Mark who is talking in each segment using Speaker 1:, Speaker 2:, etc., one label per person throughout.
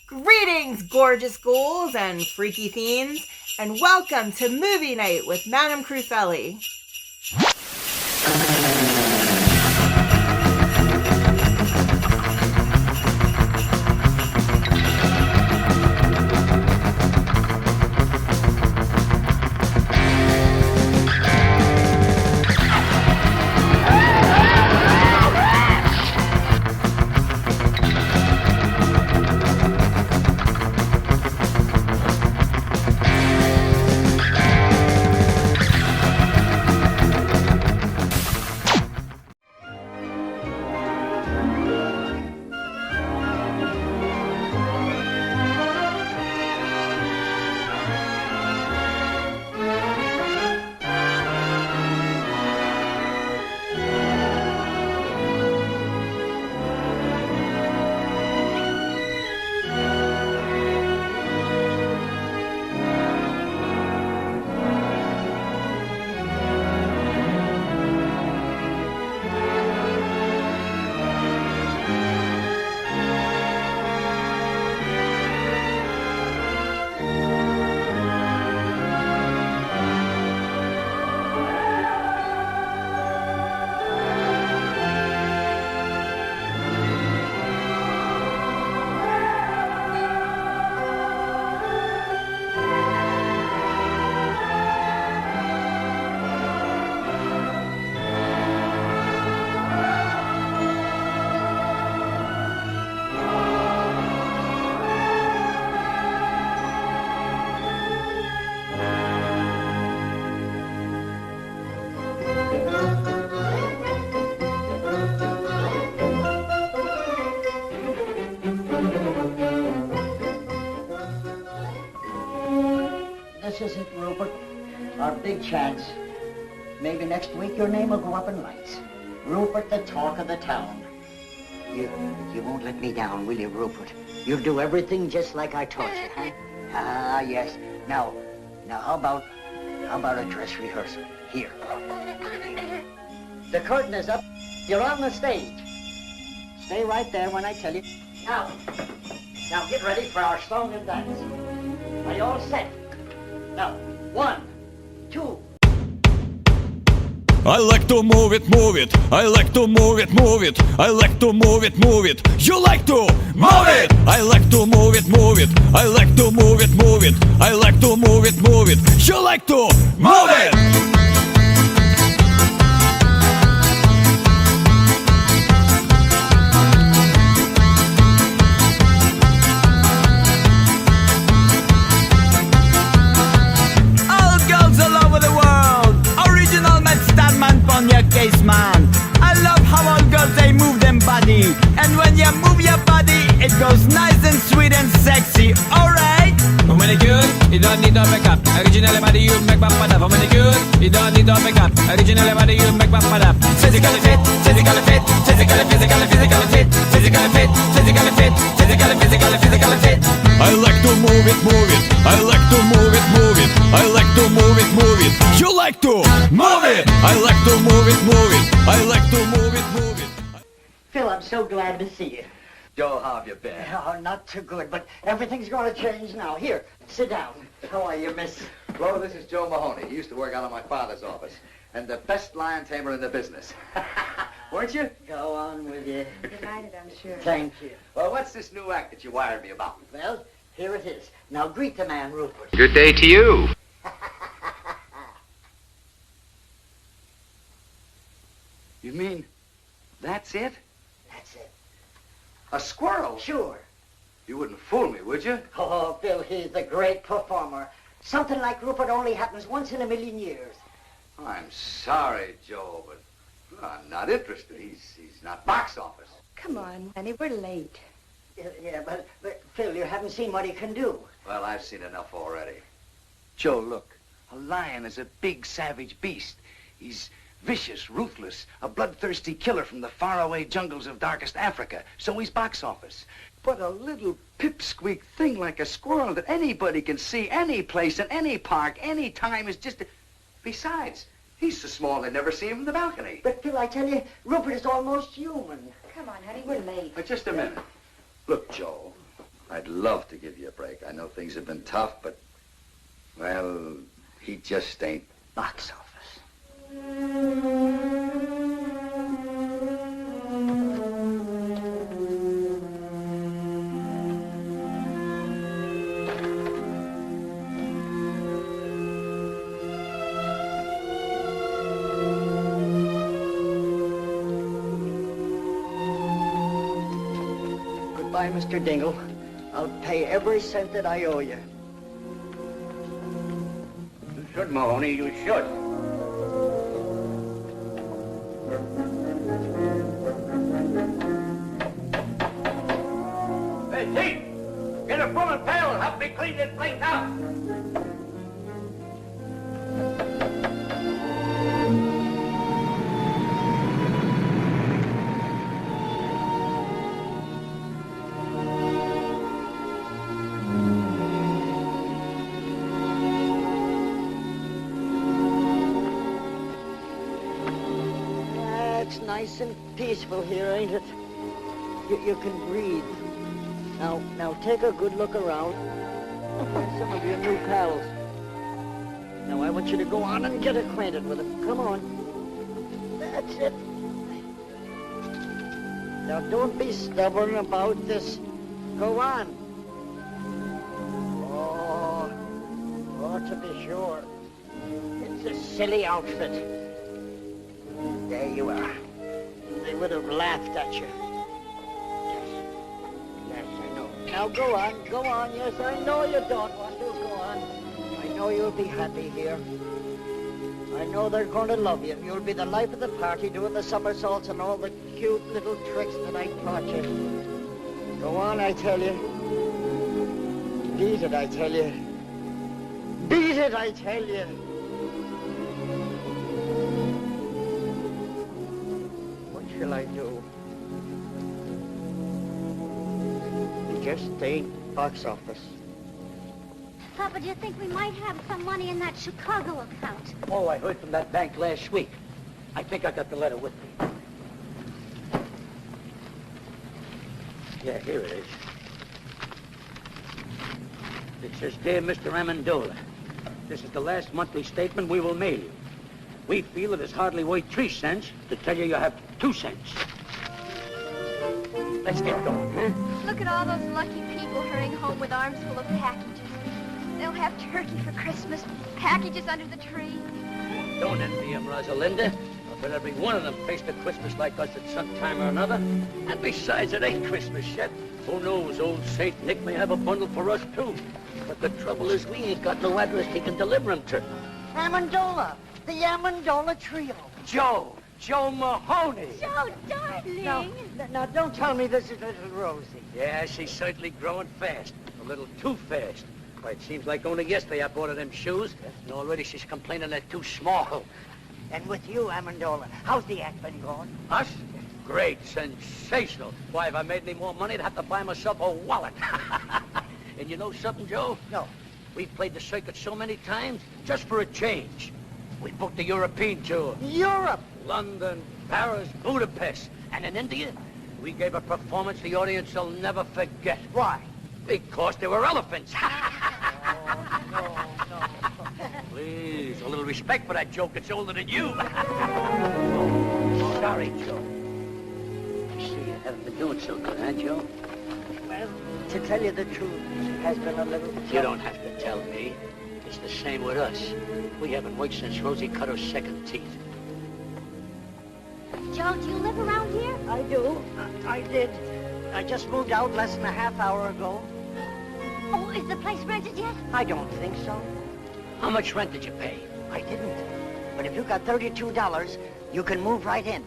Speaker 1: Greetings, gorgeous ghouls and freaky fiends, and welcome to Movie Night with Madame Crufeli.
Speaker 2: This is it, Rupert. Our big chance. Maybe next week your name will go up in lights. Rupert, the talk of the town. You won't let me down, will you, Rupert? You'll do everything just like I taught you, huh? Ah, yes. Now how about a dress rehearsal? Here. The curtain is up. You're on the stage. Stay right there when I tell you. Now get ready for our song and dance. Are you all set? Now, 1, 2.
Speaker 3: I like to move it, move it. I like to move it, move it. I like to move it, move it. You like to move it. I like to move it, move it. I like to move it, move it. I like to move it, move it. You like to move it.
Speaker 4: Man, I love how all girls they move them body, and when you move your body, it goes nice and sweet and sexy. Alright.
Speaker 5: For manicure, you don't need no makeup. Original body you make back for that. For manicure, you don't need no makeup. Original body you make back for that. Physically fit, physically fit, physically fit, physically fit, physically fit, physically fit, physically fit.
Speaker 3: I like to move it, move it. I like to move it, move it. I like to move it, move it. You like to move it. I like to move it, move it. I like to move it, move it.
Speaker 2: Phil, I'm so glad to see you.
Speaker 6: Joe, how have you been?
Speaker 2: Oh, not too good, but everything's going to change now. Here, sit down. How are you, miss?
Speaker 6: Hello, this is Joe Mahoney. He used to work out of my father's office. And the best lion tamer in the business. Weren't you?
Speaker 2: Go on with you.
Speaker 1: Delighted, I'm sure.
Speaker 2: Thank you.
Speaker 6: Well, what's this new act that you wired me about?
Speaker 2: Well, here it is. Now greet the man, Rupert.
Speaker 6: Good day to you. You mean that's it?
Speaker 2: That's it.
Speaker 6: A squirrel?
Speaker 2: Sure.
Speaker 6: You wouldn't fool me, would you?
Speaker 2: Oh, Bill, he's a great performer. Something like Rupert only happens once in a million years.
Speaker 6: I'm sorry, Joe, but I'm not interested. He's not box office.
Speaker 1: Come on, honey, we're late.
Speaker 2: Yeah, but Phil, you haven't seen what he can do.
Speaker 6: Well, I've seen enough already. Joe, look. A lion is a big, savage beast. He's vicious, ruthless, a bloodthirsty killer from the faraway jungles of darkest Africa. So he's box office. But a little pipsqueak thing like a squirrel that anybody can see any place, in any park, any time is just... Besides, he's so small they'd never see him from the balcony.
Speaker 2: But, Phil, I tell you, Rupert is almost human.
Speaker 1: Come on, honey, we're late.
Speaker 6: But just a minute. Look, Joe, I'd love to give you a break. I know things have been tough, but, well, he just ain't.
Speaker 2: Box office. Goodbye, Mr. Dingle. I'll pay every cent that I owe you.
Speaker 6: You should, Mahoney, you should. Hey, Chief! Get a broom and pail and help me clean this place out!
Speaker 2: It's nice and peaceful here, ain't it? You can breathe. Now take a good look around. Find some of your new pals. Now I want you to go on and get acquainted with them. Come on. That's it. Now don't be stubborn about this. Go on. Oh, to be sure. It's a silly outfit. There you are. They would have laughed at you. Yes, I know. Now go on. Yes, I know you don't want to. Go on. I know you'll be happy here. I know they're going to love you. You'll be the life of the party, doing the somersaults and all the cute little tricks that I taught you. Go on, I tell you. Beat it, I tell you. Beat it, I tell you. What shall I do? It just ain't box office.
Speaker 7: Papa, do you think we might have some money in that Chicago account?
Speaker 8: Oh, I heard from that bank last week. I think I got the letter with me. Yeah, here it is. It says, Dear Mr. Amendola, this is the last monthly statement we will mail you. We feel it is hardly worth 3 cents to tell you you have 2 cents. Let's get going, huh?
Speaker 7: Look at all those lucky people hurrying home with arms full of packages. They'll have turkey for Christmas, packages under the tree.
Speaker 8: Don't envy them, Rosalinda. I bet every one of them faced a Christmas like us at some time or another. And besides, it ain't Christmas yet. Who knows, old Saint Nick may have a bundle for us, too. But the trouble is we ain't got no address he can deliver them to.
Speaker 2: Amendola, the Amendola Trio.
Speaker 8: Joe Mahoney.
Speaker 7: Joe, darling.
Speaker 2: Now, don't tell me this is little Rosie.
Speaker 8: Yeah, she's certainly growing fast. A little too fast. Why, it seems like only yesterday I bought her them shoes, and already she's complaining they're too small.
Speaker 2: And with you, Amendola, how's the act been going?
Speaker 8: Us? Great, sensational. Why, if I made any more money, I'd have to buy myself a wallet. And you know something, Joe?
Speaker 2: No.
Speaker 8: We've played the circuit so many times, just for a change. We booked the European tour.
Speaker 2: Europe!
Speaker 8: London, Paris, Budapest. And in India, we gave a performance the audience will never forget.
Speaker 2: Why?
Speaker 8: Because there were elephants.
Speaker 2: No.
Speaker 8: Please, a little respect for that joke. It's older than you. Sorry, Joe. I see you haven't been doing so good, huh, Joe?
Speaker 2: Well, to tell you the truth, it has been a little...
Speaker 8: You don't have to tell me. It's the same with us. We haven't worked since Rosie cut her second teeth.
Speaker 7: Joe, do you live around here?
Speaker 2: I do. I did. I just moved out less than a half hour ago.
Speaker 7: Oh, is the place rented yet?
Speaker 2: I don't think so.
Speaker 8: How much rent did you pay?
Speaker 2: I didn't. But if you got $32, you can move right in.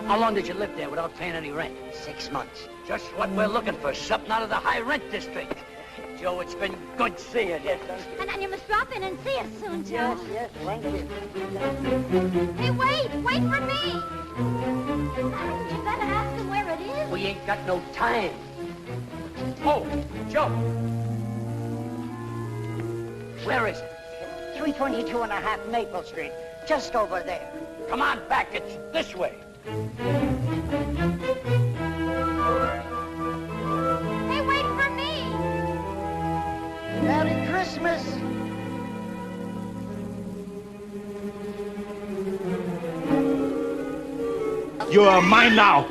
Speaker 8: How long did you live there without paying any rent?
Speaker 2: 6 months.
Speaker 8: Just what we're looking for, something out of the high rent district. Joe, it's been good seeing you.
Speaker 2: Yes, thank you.
Speaker 7: And you must drop in and see us soon, Joe.
Speaker 2: Yes, thank you.
Speaker 7: Hey, wait for me. You better ask him where it is.
Speaker 8: We ain't got no time. Oh, Joe. Where is it?
Speaker 2: 322 and a half Maple Street. Just over there.
Speaker 8: Come on back, it's this way.
Speaker 2: Christmas?
Speaker 9: You are mine now.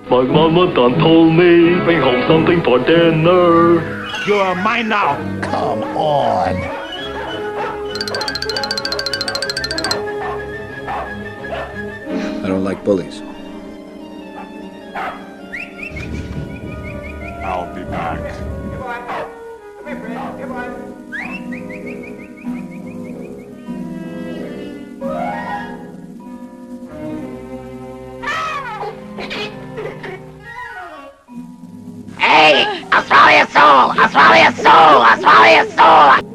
Speaker 10: My mama done told me bring home something for dinner.
Speaker 9: You are mine now.
Speaker 11: Come on.
Speaker 12: I don't like bullies.
Speaker 9: I'll be back.
Speaker 1: Come here, Fred. Come on.
Speaker 2: Hey, I'll swallow your soul! I'll swallow your soul! I'll swallow your soul!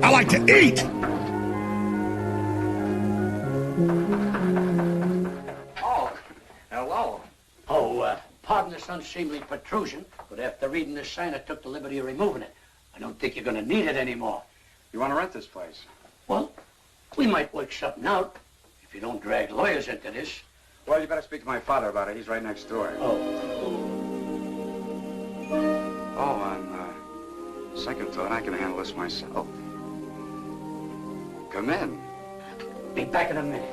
Speaker 9: I like to eat.
Speaker 8: Oh, hello. Oh, pardon this unseemly protrusion, but after reading this sign, I took the liberty of removing it. I don't think you're going to need it anymore.
Speaker 6: You want to rent this place?
Speaker 8: Well, we might work something out if you don't drag lawyers into this.
Speaker 6: Well, you better speak to my father about it. He's right next door.
Speaker 8: Oh,
Speaker 6: on second thought, I can handle this myself. Come in.
Speaker 8: be back in a minute.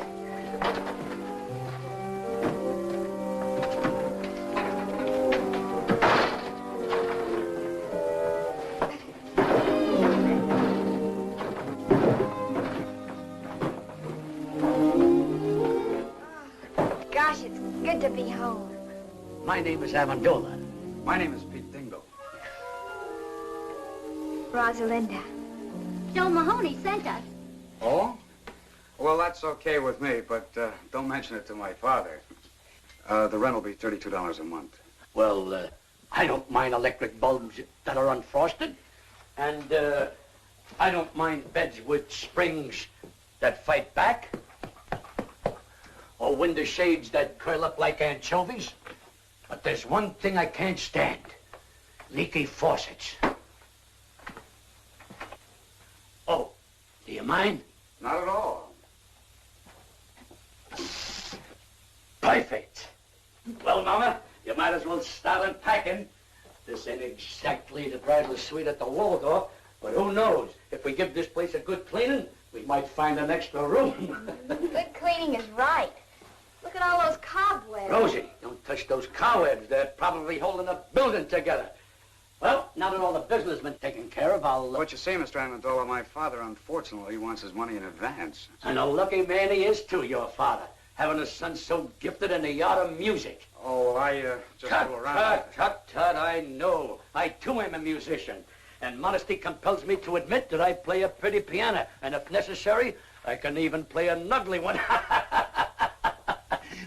Speaker 7: Gosh, it's good to be home.
Speaker 8: My name is Amendola.
Speaker 6: My name is Pete Dingle.
Speaker 7: Rosalinda.
Speaker 13: Joe Mahoney sent us.
Speaker 6: Oh? Well, that's okay with me, but don't mention it to my father. The rent will be $32 a month.
Speaker 8: Well, I don't mind electric bulbs that are unfrosted. And I don't mind beds with springs that fight back. Or window shades that curl up like anchovies. But there's one thing I can't stand. Leaky faucets. Oh, do you mind?
Speaker 6: Not at all.
Speaker 8: Perfect. Well, Mama, you might as well start unpacking. This ain't exactly the bridal suite at the Waldorf, but who knows? If we give this place a good cleaning, we might find an extra room.
Speaker 7: Good cleaning is right. Look at all those cobwebs.
Speaker 8: Rosie, don't touch those cobwebs. They're probably holding the building together. Well, now that all the business has been taken care of, I'll...
Speaker 6: What you see, Mr. Amendola, my father, unfortunately, wants his money in advance.
Speaker 8: And a lucky man he is, too, your father. Having a son so gifted in the art of music.
Speaker 6: Oh, I just
Speaker 8: Tut,
Speaker 6: fool around.
Speaker 8: tut, I know. I, too, am a musician. And modesty compels me to admit that I play a pretty piano. And if necessary, I can even play an ugly one.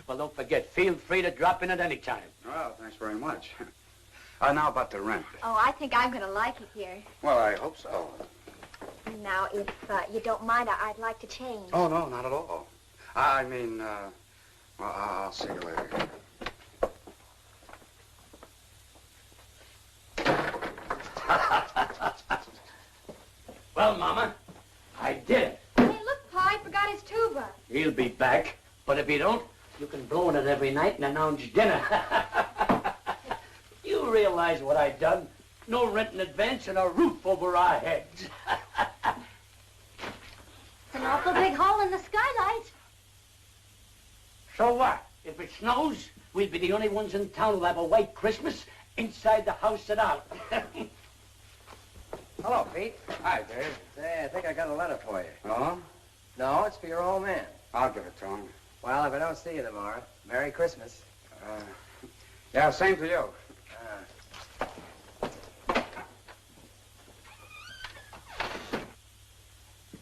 Speaker 8: Well, don't forget, feel free to drop in at any time.
Speaker 6: Well, thanks very much. Now about the rent.
Speaker 7: Oh, I think I'm going to like it here.
Speaker 6: Well, I hope so.
Speaker 7: Now, if you don't mind, I'd like to change.
Speaker 6: Oh, no, not at all. I mean, well, I'll see you later.
Speaker 8: Well, Mama, I did it.
Speaker 7: Hey, look, Pa, I forgot his tuba.
Speaker 8: He'll be back. But if he don't, you can blow in it every night and announce dinner. You realize what I done? No rent in advance and a roof over our heads.
Speaker 13: It's an awful big hole in the skylight.
Speaker 8: So what? If it snows, we'll be the only ones in town who'll have a white Christmas inside the house and out.
Speaker 14: Hello, Pete.
Speaker 6: Hi, Dave.
Speaker 14: Say, I think I got a letter for you.
Speaker 6: Oh?
Speaker 14: No, it's for your old man.
Speaker 6: I'll give it to him.
Speaker 14: Well, if I don't see you tomorrow, Merry Christmas.
Speaker 6: Yeah, same to you.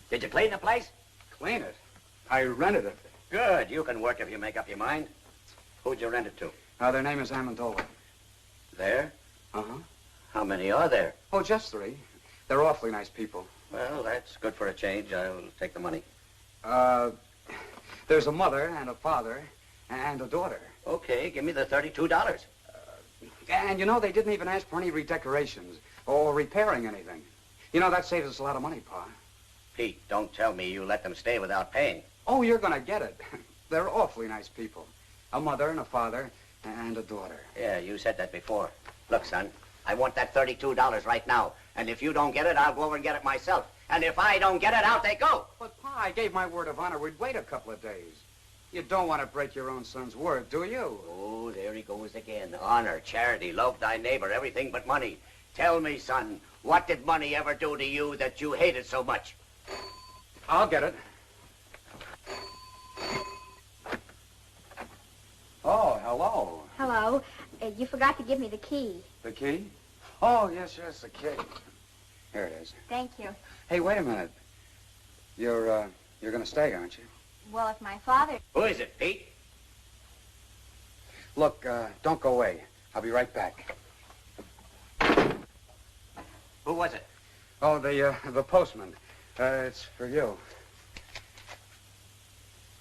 Speaker 8: Did you clean the place?
Speaker 6: Clean it? I rented it.
Speaker 8: Good. You can work if you make up your mind. Who'd you rent it to?
Speaker 6: Their name is Amendola.
Speaker 8: There? Uh-huh. How many are there?
Speaker 6: Oh, just 3. They're awfully nice people.
Speaker 8: Well, that's good for a change. I'll take the money.
Speaker 6: There's a mother and a father and a daughter.
Speaker 8: Okay, give me the $32.
Speaker 6: And you know, they didn't even ask for any redecorations or repairing anything. You know, that saves us a lot of money, Pa.
Speaker 8: Pete, don't tell me you let them stay without paying.
Speaker 6: Oh, you're gonna get it. They're awfully nice people. A mother and a father and a daughter.
Speaker 8: Yeah, you said that before. Look, son, I want that $32 right now. And if you don't get it, I'll go over and get it myself. And if I don't get it, out they go.
Speaker 6: But, Pa, I gave my word of honor we'd wait a couple of days. You don't want to break your own son's word, do you?
Speaker 8: Oh, there he goes again. Honor, charity, love thy neighbor, everything but money. Tell me, son, what did money ever do to you that you hated so much?
Speaker 6: I'll get it. Oh, hello.
Speaker 13: Hello. You forgot to give me the key.
Speaker 6: The key? Oh, yes, the key. Here it is.
Speaker 13: Thank you.
Speaker 6: Hey, wait a minute. You're gonna stay, aren't you?
Speaker 13: Well, if my father...
Speaker 8: Who is it, Pete?
Speaker 6: Look, don't go away. I'll be right back.
Speaker 8: Who was it?
Speaker 6: Oh, the postman. It's for you.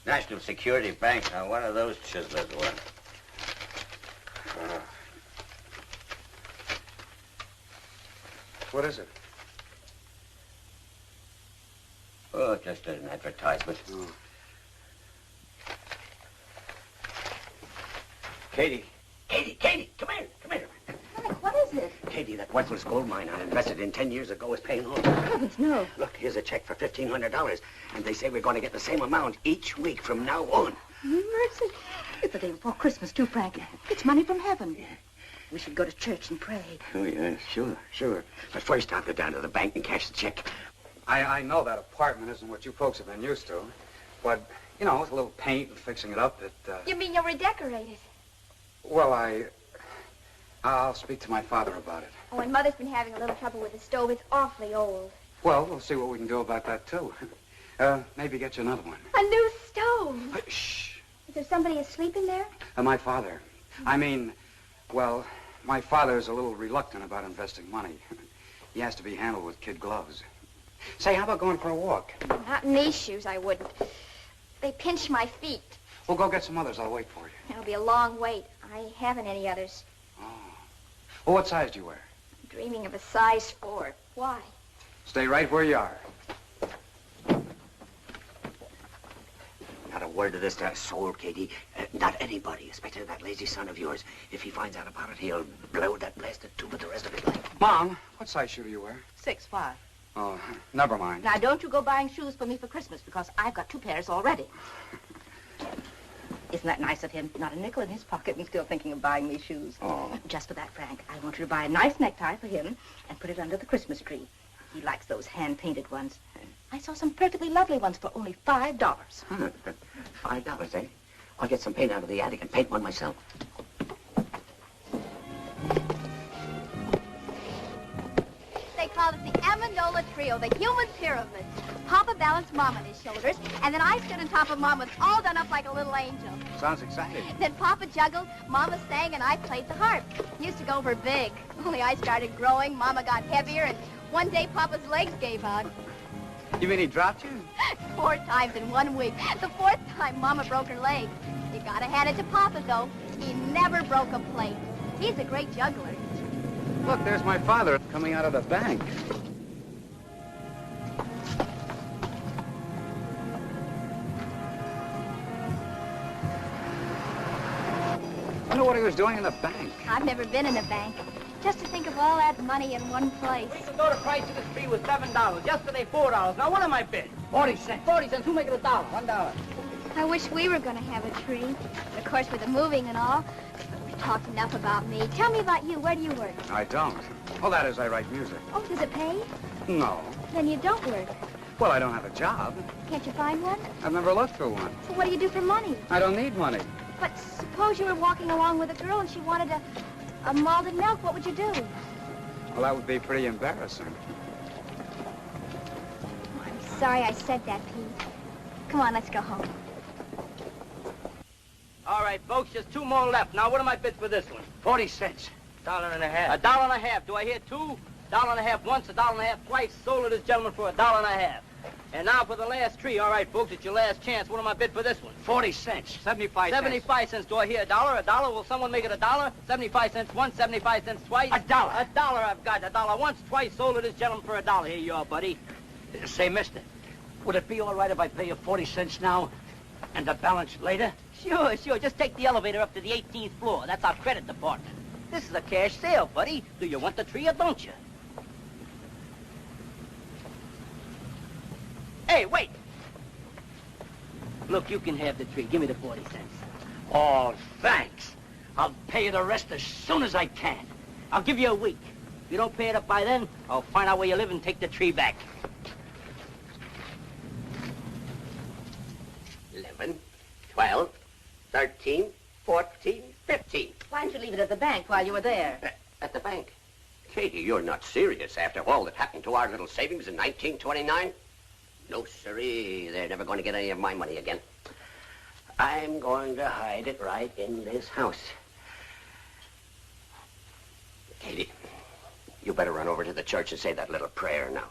Speaker 8: National Security Bank. Now, one of those chiselers won.
Speaker 6: What is it?
Speaker 8: Oh, just an advertisement.
Speaker 6: Oh.
Speaker 8: Katie, come here.
Speaker 13: Frank, what is it?
Speaker 8: Katie, that worthless gold mine I invested in 10 years ago is paying off.
Speaker 13: Heavens, no.
Speaker 8: Look, here's a check for $1,500, and they say we're going to get the same amount each week from now on.
Speaker 13: Mercy. It's the day before Christmas, too, Frank. It's money from heaven. We should go to church and pray.
Speaker 8: Oh, yeah, sure. But first, I'll go down to the bank and cash the check.
Speaker 6: I know that apartment isn't what you folks have been used to, but, you know, with a little paint and fixing it up,
Speaker 7: You mean you'll redecorate it?
Speaker 6: Well, I'll speak to my father about it.
Speaker 7: Oh, and Mother's been having a little trouble with the stove. It's awfully old.
Speaker 6: Well, we'll see what we can do about that, too. Maybe get you another one.
Speaker 7: A new stove.
Speaker 6: Shh.
Speaker 7: Is there somebody asleep in there?
Speaker 6: My father. I mean, well, my father's a little reluctant about investing money. He has to be handled with kid gloves. Say, how about going for a walk?
Speaker 7: Not in these shoes, I wouldn't. They pinch my feet.
Speaker 6: We'll go get some others. I'll wait for you.
Speaker 7: It'll be a long wait. I haven't any others.
Speaker 6: Oh. Well, what size do you wear?
Speaker 7: I'm dreaming of a size 4. Why?
Speaker 6: Stay right where you are.
Speaker 8: Not a word of this to a soul, Katie. Not anybody, especially that lazy son of yours. If he finds out about it, he'll blow that blasted tube with the rest of his life.
Speaker 6: Mom, what size shoe do you wear?
Speaker 11: 6'5".
Speaker 6: Oh, never mind.
Speaker 11: Now, don't you go buying shoes for me for Christmas, because I've got 2 pairs already. Isn't that nice of him? Not a nickel in his pocket and still thinking of buying me shoes.
Speaker 8: Oh.
Speaker 11: Just for that, Frank, I want you to buy a nice necktie for him and put it under the Christmas tree. He likes those hand-painted ones. I saw some perfectly lovely ones for only $5.
Speaker 8: $5, eh? I'll get some paint out of the attic and paint one myself.
Speaker 7: They call it the Amendola Trio, the human pyramid. Papa balanced Mom on his shoulders, and then I stood on top of Mama, all done up like a little angel.
Speaker 6: Sounds exciting.
Speaker 7: Then Papa juggled, Mama sang, and I played the harp. Used to go for big. Only I started growing, Mama got heavier, and one day Papa's legs gave out.
Speaker 6: You mean he dropped you?
Speaker 7: 4 times in 1 week. The 4th time, Mama broke her leg. You gotta hand it to Papa, though. He never broke a plate. He's a great juggler.
Speaker 6: Look, there's my father coming out of the bank. I wonder what he was doing in the bank.
Speaker 7: I've never been in a bank. Just to think of all that money in one place.
Speaker 14: We could go to price of the tree was $7. Yesterday, $4. Now, what am I bid? 40 cents. 40 cents. Who make it $1? $1.
Speaker 7: I wish we were going to have a tree. Of course, with the moving and all. We've talked enough about me. Tell me about you. Where do you work?
Speaker 6: I don't. Well, that is, I write music.
Speaker 7: Oh, does it pay?
Speaker 6: No.
Speaker 7: Then you don't work.
Speaker 6: Well, I don't have a job.
Speaker 7: Can't you find one?
Speaker 6: I've never looked for one.
Speaker 7: So what do you do for money?
Speaker 6: I don't need money.
Speaker 7: But suppose you were walking along with a girl and she wanted a malted milk. What would you do?
Speaker 6: Well, that would be pretty embarrassing.
Speaker 7: Oh, I'm sorry I said that, Pete. Come on, let's go home.
Speaker 14: All right, folks, just 2 more left. Now, what am I bid for this one?
Speaker 6: 40 cents.
Speaker 14: $1.50. $1.50. Do I hear two? $1.50 once, $1.50 twice. Sold to this gentleman for $1.50. And now for the last tree. All right, folks, it's your last chance. What am I bid for this one?
Speaker 8: 40 cents. 75 cents.
Speaker 14: 75 cents. Do I hear $1? $1? Will someone make it $1? 75 cents once, 75 cents twice.
Speaker 8: $1.
Speaker 14: $1 I've got. $1 once, twice. Sold to this gentleman for $1. Here you are, buddy.
Speaker 8: Say, mister, would it be all right if I pay you 40 cents now and the balance later?
Speaker 14: Sure, sure. Just take the elevator up to the 18th floor. That's our credit department. This is a cash sale, buddy. Do you want the tree or don't you? Hey, wait! Look, you can have the tree. Give me the 40 cents.
Speaker 8: Oh, thanks. I'll pay you the rest as soon as I can.
Speaker 14: I'll give you a week. If you don't pay it up by then, I'll find out where you live and take the tree back.
Speaker 15: 11, 12, 13, 14, 15.
Speaker 11: Why didn't you leave it at the bank while you were there?
Speaker 15: At the bank. Katie, you're not serious after all that happened to our little savings in 1929? No, sirree. They're never going to get any of my money again. I'm going to hide it right in this house. Katie, you better run over to the church and say that little prayer now.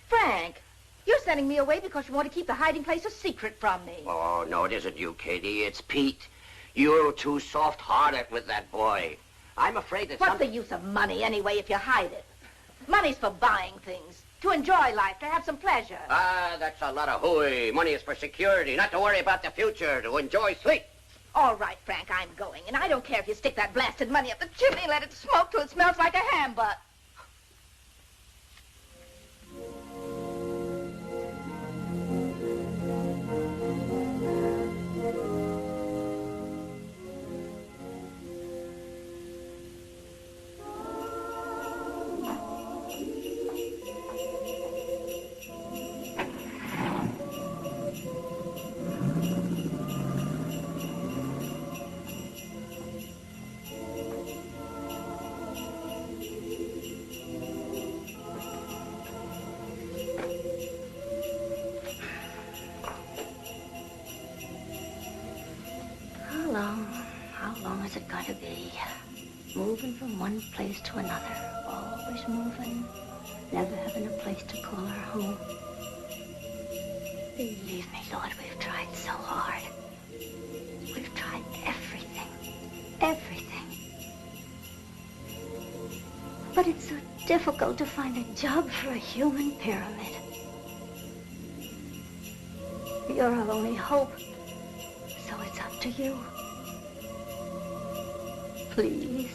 Speaker 11: Frank, you're sending me away because you want to keep the hiding place a secret from me.
Speaker 15: Oh, no, it isn't you, Katie. It's Pete. You're too soft-hearted with that boy. I'm afraid that
Speaker 11: What's the use of money, anyway, if you hide it? Money's for buying things, to enjoy life, to have some pleasure.
Speaker 15: Ah, that's a lot of hooey. Money is for security, not to worry about the future, to enjoy sleep.
Speaker 11: All right, Frank, I'm going. And I don't care if you stick that blasted money up the chimney and let it smoke till it smells like a ham butt.
Speaker 16: How long is it going to be? Moving from one place to another, always moving, never having a place to call our home. Believe me, Lord, we've tried so hard. We've tried everything. But it's so difficult to find a job for a human pyramid. You're our only hope, so it's up to you. Please.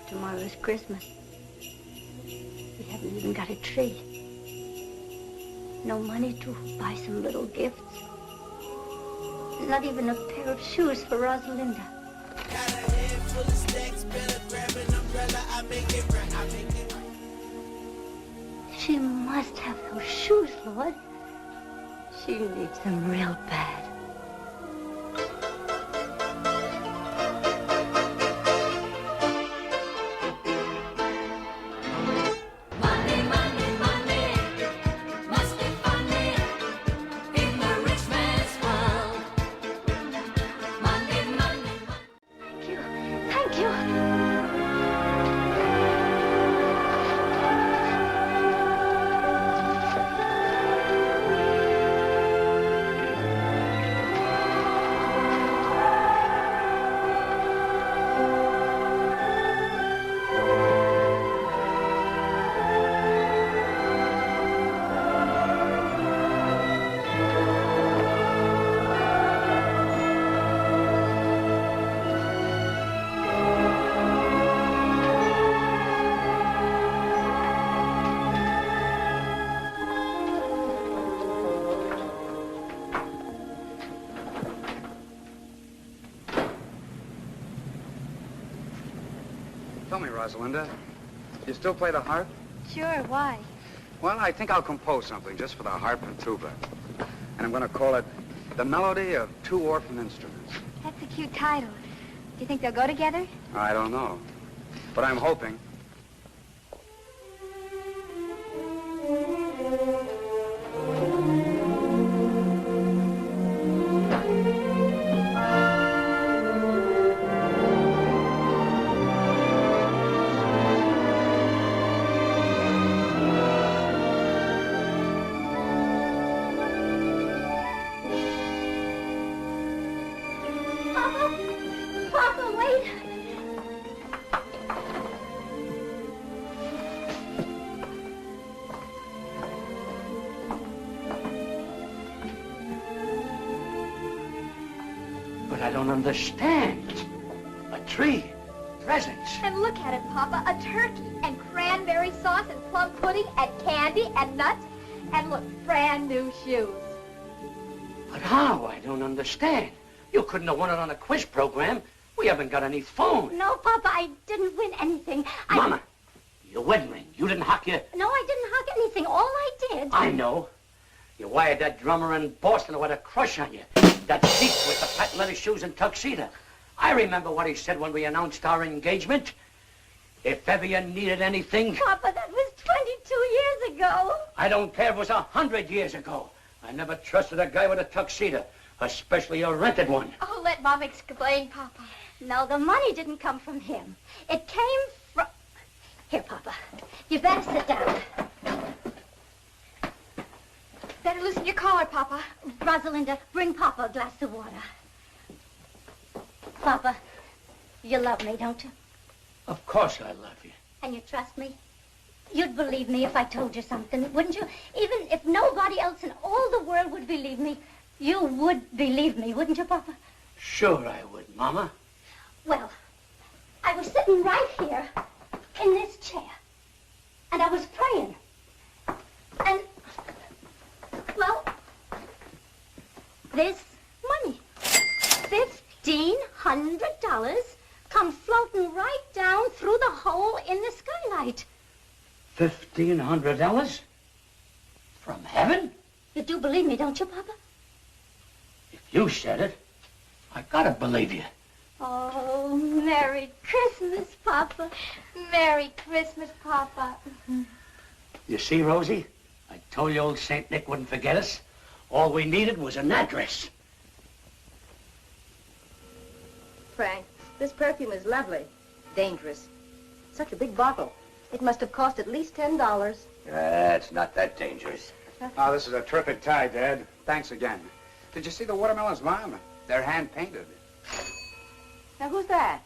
Speaker 16: Tomorrow's Christmas. We haven't even got a tree. No money to buy some little gifts. Not even a pair of shoes for Rosalinda. She must have those shoes, Lord. She needs them real bad.
Speaker 17: Tell me, Rosalinda, you still play the harp?
Speaker 7: Sure, why?
Speaker 17: Well, I think I'll compose something just for the harp and tuba. And I'm going to call it The Melody of Two Orphan Instruments.
Speaker 7: That's a cute title. Do you think they'll go together?
Speaker 17: I don't know, but I'm hoping.
Speaker 7: Papa, wait!
Speaker 8: But I don't understand. A tree, presents.
Speaker 7: And look at it, Papa, a turkey, and cranberry sauce, and plum pudding, and candy, and nuts, and look, brand new shoes.
Speaker 8: But how? I don't understand. You couldn't have won it on a quiz program. We haven't got any phone.
Speaker 16: No, Papa, I didn't win anything.
Speaker 8: Mama, your wedding ring. You didn't hock your...
Speaker 16: No, I didn't hug anything. All I did...
Speaker 8: I know. You wired that drummer in Boston who had a crush on you. That sheep with the patent leather shoes and tuxedo. I remember what he said when we announced our engagement. If ever you needed anything...
Speaker 16: Papa, that was 22 years ago.
Speaker 8: I don't care if it was 100 years ago. I never trusted a guy with a tuxedo, especially a rented one.
Speaker 7: Oh, let Mom explain, Papa.
Speaker 16: No, the money didn't come from him. It came from... Here, Papa. You better sit down.
Speaker 7: Better loosen your collar, Papa.
Speaker 16: Rosalinda, bring Papa a glass of water. Papa, you love me, don't you?
Speaker 8: Of course I love you.
Speaker 16: And you trust me? You'd believe me if I told you something, wouldn't you? Even if nobody else in all the world would believe me, you would believe me, wouldn't you, Papa?
Speaker 8: Sure I would, Mama.
Speaker 16: Well, I was sitting right here in this chair, and I was praying. And, well, this money, $1,500, come floating right down through the hole in the skylight.
Speaker 8: $1,500? From heaven?
Speaker 16: You do believe me, don't you, Papa?
Speaker 8: If you said it, I gotta believe you.
Speaker 7: Oh, Merry Christmas, Papa. Merry Christmas, Papa.
Speaker 8: You see, Rosie? I told you old St. Nick wouldn't forget us. All we needed was an address.
Speaker 11: Frank, this perfume is lovely. Dangerous. Such a big bottle. It must have cost at least $10.
Speaker 15: It's not that dangerous.
Speaker 17: Oh, this is a terrific tie, Dad. Thanks again. Did you see the watermelons, Mom? They're hand-painted.
Speaker 11: Now, who's that?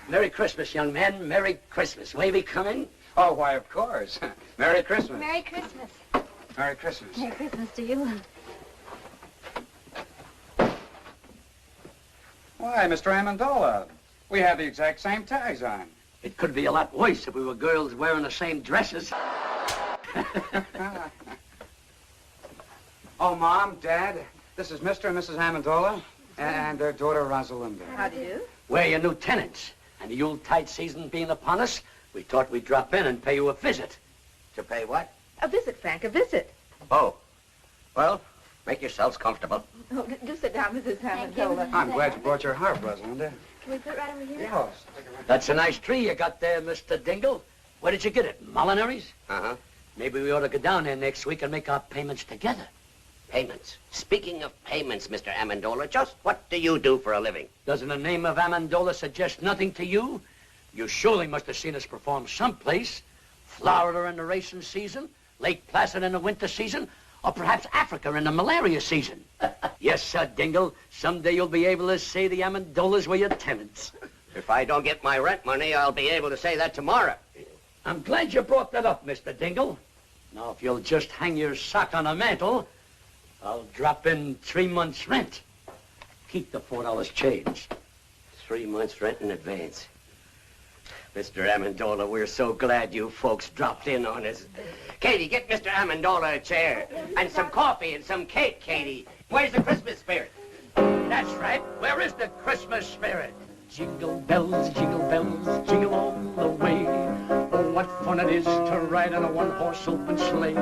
Speaker 8: Merry Christmas, young man. Merry Christmas. Wavy coming?
Speaker 17: Oh, why, of course. Merry Christmas.
Speaker 7: Merry Christmas.
Speaker 17: Merry Christmas.
Speaker 16: Merry Christmas to you.
Speaker 17: Why, Mr. Amendola, we have the exact same ties on.
Speaker 8: It could be a lot worse if we were girls wearing the same dresses.
Speaker 17: Oh, Mom, Dad, this is Mr. and Mrs. Amendola and their daughter, Rosalinda.
Speaker 11: How do you do?
Speaker 8: We're your new tenants. And the Yuletide season being upon us, we thought we'd drop in and pay you a visit.
Speaker 15: To pay what?
Speaker 11: A visit, Frank, a visit.
Speaker 15: Oh. Well, make yourselves comfortable.
Speaker 11: Oh, do sit down, Mrs.
Speaker 7: Thank you.
Speaker 11: Amendola.
Speaker 17: I'm glad you brought your harp, Rosalinda.
Speaker 7: Can we put it right over here?
Speaker 17: Yes.
Speaker 8: That's a nice tree you got there, Mr. Dingle. Where did you get it? Molinari's?
Speaker 15: Uh-huh.
Speaker 8: Maybe we ought to go down there next week and make our payments together.
Speaker 15: Payments. Speaking of payments, Mr. Amendola, just what do you do for a living?
Speaker 8: Doesn't the name of Amendola suggest nothing to you? You surely must have seen us perform someplace. Florida in the racing season, Lake Placid in the winter season, or perhaps Africa in the malaria season. Yes, sir, Dingle. Someday you'll be able to say the Amendolas were your tenants.
Speaker 15: If I don't get my rent money, I'll be able to say that tomorrow.
Speaker 8: I'm glad you brought that up, Mr. Dingle. Now, if you'll just hang your sock on a mantle, I'll drop in 3 months' rent. Keep the $4 change.
Speaker 15: 3 months' rent in advance. Mr. Amendola, we're so glad you folks dropped in on us. Katie, get Mr. Amendola a chair. And some coffee and some cake, Katie. Where's the Christmas spirit?
Speaker 8: That's right. Where is the Christmas spirit? Jingle bells, jingle all the way. Oh, what fun it is to ride on a one-horse open sleigh.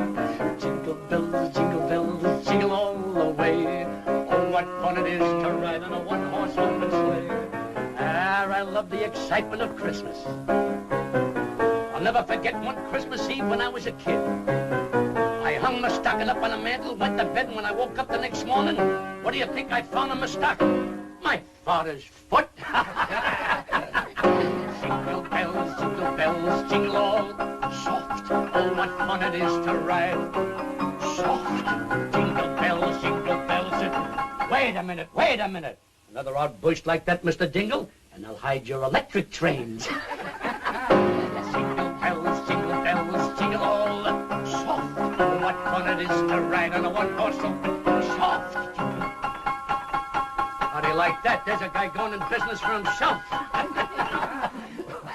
Speaker 8: Jingle bells, jingle all the way. Oh, what fun it is to ride on a one-horse open sleigh. Ah, I love the excitement of Christmas. I'll never forget one Christmas Eve when I was a kid. I hung my stocking up on a mantle, went to bed, and when I woke up the next morning, what do you think I found in my stocking? My father's foot. Jingle bells, jingle all soft. Oh, what fun it is to ride soft. Jingle bells, Wait a minute. Another outburst like that, Mr. Dingle, and I'll hide your electric trains. Jingle bells, jingle all soft. Oh, what fun it is to ride on a one-horse open soft. How do you like that? There's a guy going in business for himself.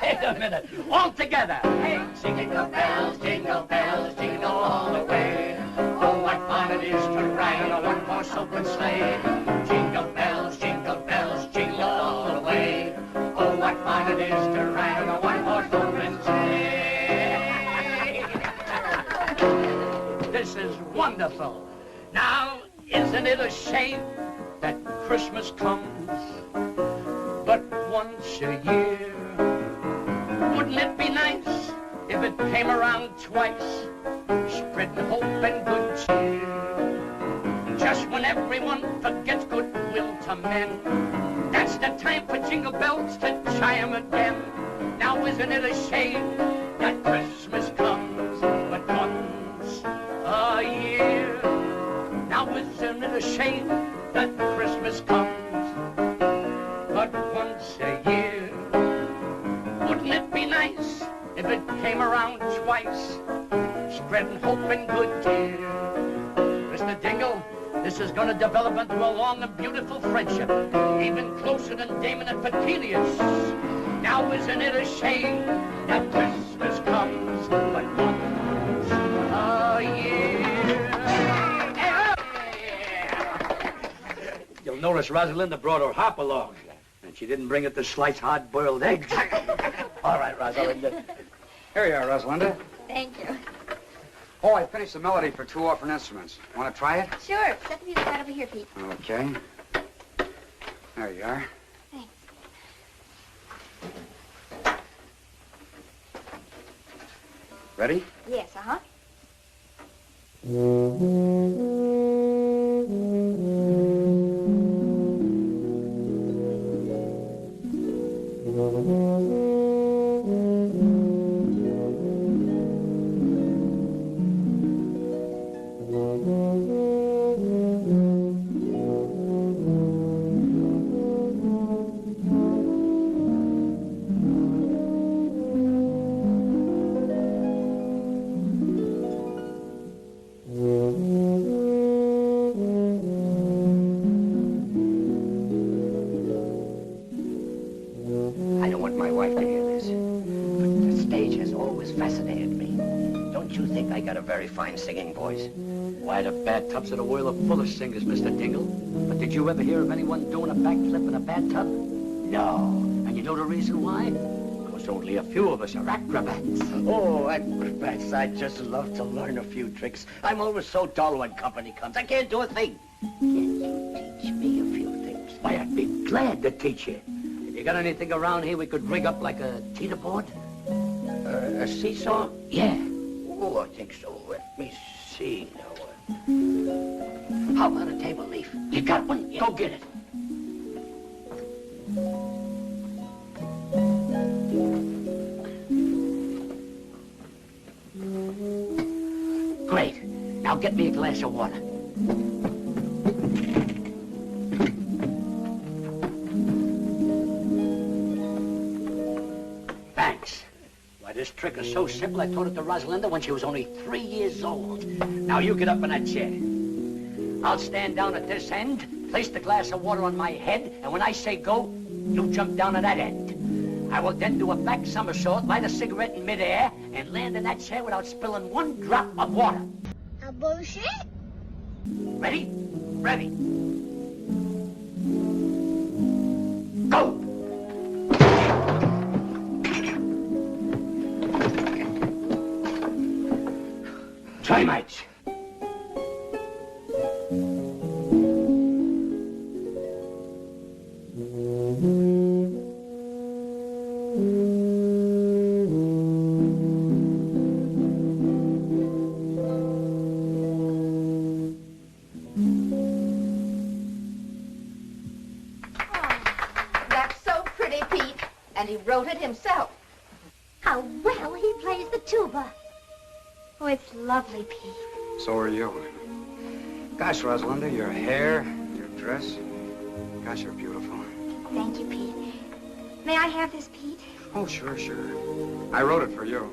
Speaker 8: Wait a minute. All together. Hey, jingle bells, jingle all the way. Oh, what fun it is to ride on a one-horse open sleigh. Jingle bells, jingle all the way. Oh, what fun it is to ride on a one-horse open sleigh. This is wonderful. Now, isn't it a shame that Christmas comes but once a year? Wouldn't it be nice if it came around twice, spreading hope and good cheer? Just when everyone forgets goodwill to men, that's the time for jingle bells to chime again. Now isn't it a shame that Christmas comes but once a year? Now isn't it a shame that Christmas comes but once a year? Wouldn't it be nice if it came around twice, spreading hope and good cheer? Mr. Dingle, this is going to develop into a long and beautiful friendship, even closer than Damon and Petilius. Now isn't it a shame that Christmas comes but once a year? You'll notice Rosalinda brought her hop along, and she didn't bring it to slice hard-boiled eggs. All right, Rosalinda.
Speaker 17: Here you are, Rosalinda.
Speaker 7: Thank you.
Speaker 17: Oh, I finished the melody for 2 orphan instruments. Want to try it?
Speaker 7: Sure. Set the music right over here, Pete.
Speaker 17: Okay. There you are.
Speaker 7: Thanks.
Speaker 17: Ready?
Speaker 7: Yes, uh-huh.
Speaker 15: I don't want my wife to hear this, but the stage has always fascinated me. Don't you think I got a very fine singing voice?
Speaker 8: Why, the bathtubs of the world are full of singers, Mr. Dingle. But did you ever hear of anyone doing a backflip in a bathtub? No. And you know the reason why? Because only a few of us are acrobats.
Speaker 15: Oh, acrobats, I'd just love to learn a few tricks. I'm always so dull when company comes. I can't do a thing. Can you teach me a few things?
Speaker 8: Why, I'd be glad to teach you. If you got anything around here we could rig up like a teeter-board?
Speaker 15: A seesaw?
Speaker 8: Yeah.
Speaker 15: Oh, I think so. Let me see now. How about a table leaf?
Speaker 8: You got one? Go get it. Great. Now get me a glass of water. Thanks. Why, this trick is so simple, I taught it to Rosalinda when she was only 3 years old. Now you get up in that chair. I'll stand down at this end, place the glass of water on my head, and when I say go, you jump down at that end. I will then do a back somersault, light a cigarette in midair, and land in that chair without spilling one drop of water.
Speaker 16: A bullshit?
Speaker 8: Ready? Ready.
Speaker 15: Go! Try, mates.
Speaker 11: That's so pretty, Pete. And he wrote it himself.
Speaker 16: How well he plays the tuba. Oh, it's lovely, Pete.
Speaker 17: So are you. Gosh, Rosalinda, your hair, your dress. Gosh, you're beautiful.
Speaker 16: Thank you, Pete. May I have this, Pete?
Speaker 17: Oh, sure, sure. I wrote it for you.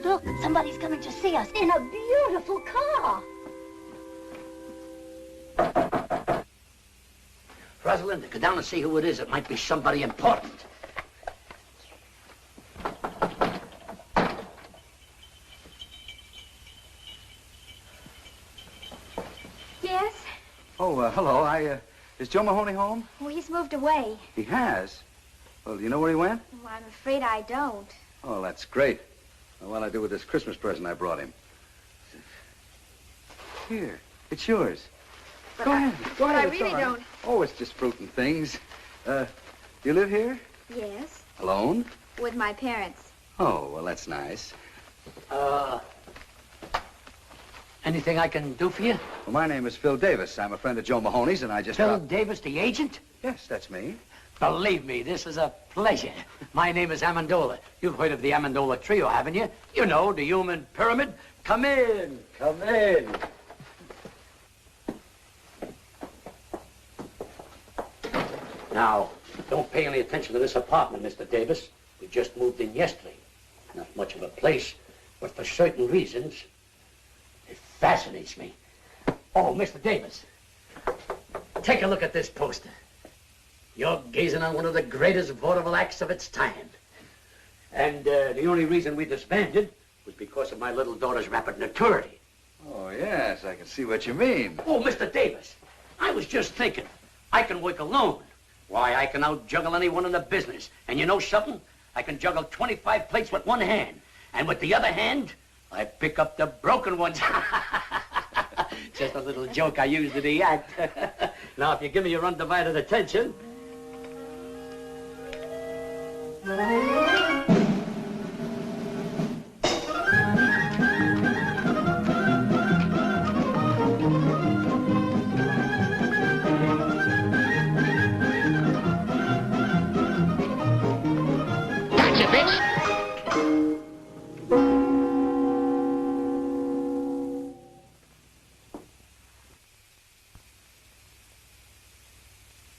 Speaker 16: Look, somebody's coming to see us in a beautiful car.
Speaker 15: Rosalinda, go down and see who it is. It might be somebody important.
Speaker 16: Yes?
Speaker 17: Oh, hello. Is Joe Mahoney home?
Speaker 16: Oh, he's moved away.
Speaker 17: He has? Well, do you know where he went?
Speaker 16: Oh, I'm afraid I don't.
Speaker 17: Oh, that's great. Well, what'll I do with this Christmas present I brought him? Here, it's yours. Go ahead. Go
Speaker 16: But
Speaker 17: ahead.
Speaker 16: I
Speaker 17: it's
Speaker 16: really
Speaker 17: all right.
Speaker 16: don't.
Speaker 17: Oh, it's just fruit and things. You live here?
Speaker 16: Yes,
Speaker 17: Alone?
Speaker 16: with my parents.
Speaker 17: Oh, well, that's nice.
Speaker 15: Anything I can do for you?
Speaker 17: Well, my name is Phil Davis. I'm a friend of Joe Mahoney's, and I just...
Speaker 15: Phil Davis, the agent?
Speaker 17: Yes, that's me.
Speaker 15: Believe me, this is a pleasure. My name is Amendola. You've heard of the Amendola Trio, haven't you? You know, the human pyramid. Come in. Come in. Now, don't pay any attention to this apartment, Mr. Davis. We just moved in yesterday. Not much of a place, but for certain reasons, it fascinates me. Oh, Mr. Davis, take a look at this poster. You're gazing on one of the greatest vaudeville acts of its time. And the only reason we disbanded was because of my little daughter's rapid maturity.
Speaker 17: Oh, yes, I can see what you mean.
Speaker 15: Oh, Mr. Davis, I was just thinking, I can work alone. Why, I can out-juggle anyone in the business. And you know something? I can juggle 25 plates with one hand. And with the other hand, I pick up the broken ones. Just a little joke I used in the act. Now, if you give me your undivided attention...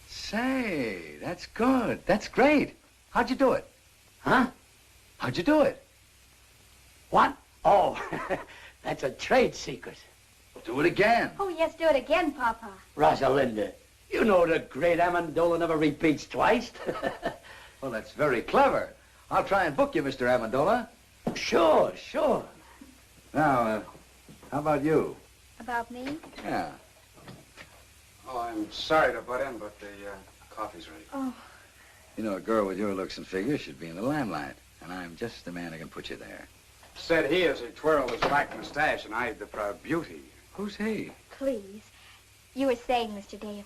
Speaker 17: Say, that's good. That's great. How'd you do it?
Speaker 15: Huh?
Speaker 17: How'd you do it?
Speaker 15: What? Oh, that's a trade secret.
Speaker 17: Do it again.
Speaker 16: Oh, yes, do it again, Papa.
Speaker 15: Rosalinda, you know the great Amendola never repeats twice.
Speaker 17: Well, that's very clever. I'll try and book you, Mr. Amendola.
Speaker 15: Sure, sure.
Speaker 17: Now, how about you?
Speaker 16: About me?
Speaker 17: Yeah. Oh, I'm sorry to butt in, but the coffee's ready.
Speaker 16: Oh.
Speaker 17: You know, a girl with your looks and figure should be in the limelight, and I'm just the man who can put you there. Said he as he twirled his black mustache and eyed the proud beauty. Who's he?
Speaker 16: Please. You were saying, Mr. Davis.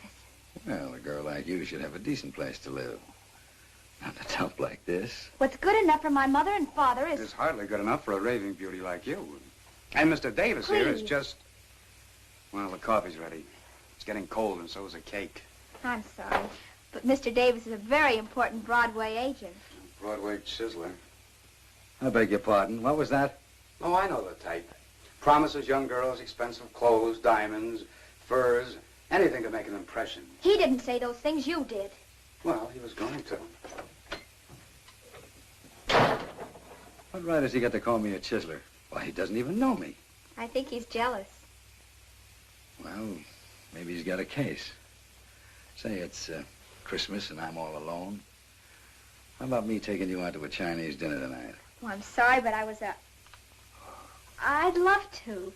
Speaker 17: Well, a girl like you should have a decent place to live. Not a dump like this.
Speaker 16: What's good enough for my mother and father is...
Speaker 17: It's hardly good enough for a raving beauty like you. And Mr. Davis here is
Speaker 16: Please.
Speaker 17: just... Well, the coffee's ready. It's getting cold, and so is the cake.
Speaker 16: I'm sorry, but Mr. Davis is a very important Broadway agent.
Speaker 17: Broadway chiseler. I beg your pardon. What was that? Oh, I know the type. Promises young girls expensive clothes, diamonds, furs, anything to make an impression.
Speaker 16: He didn't say those things, you did.
Speaker 17: Well, he was going to. What right has he got to call me a chiseler? Why, he doesn't even know me.
Speaker 16: I think he's jealous.
Speaker 17: Well, maybe he's got a case. Say it's Christmas and I'm all alone. How about me taking you out to a Chinese dinner tonight?
Speaker 16: Oh, I'm sorry, but I'd love to.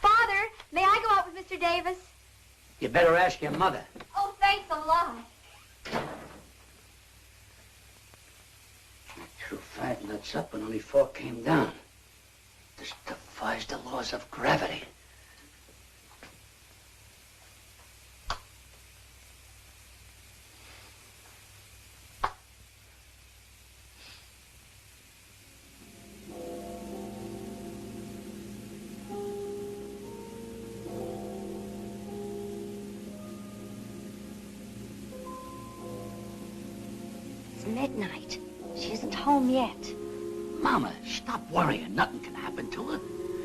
Speaker 16: Father,
Speaker 7: May I go out with Mr. Davis?
Speaker 8: You better ask your mother.
Speaker 7: Oh, thanks a lot.
Speaker 8: Two fat nuts up and only 4 came down. This defies the laws of gravity.
Speaker 11: It's midnight. She isn't home yet.
Speaker 8: Mama, stop worrying. Nothing can happen to her.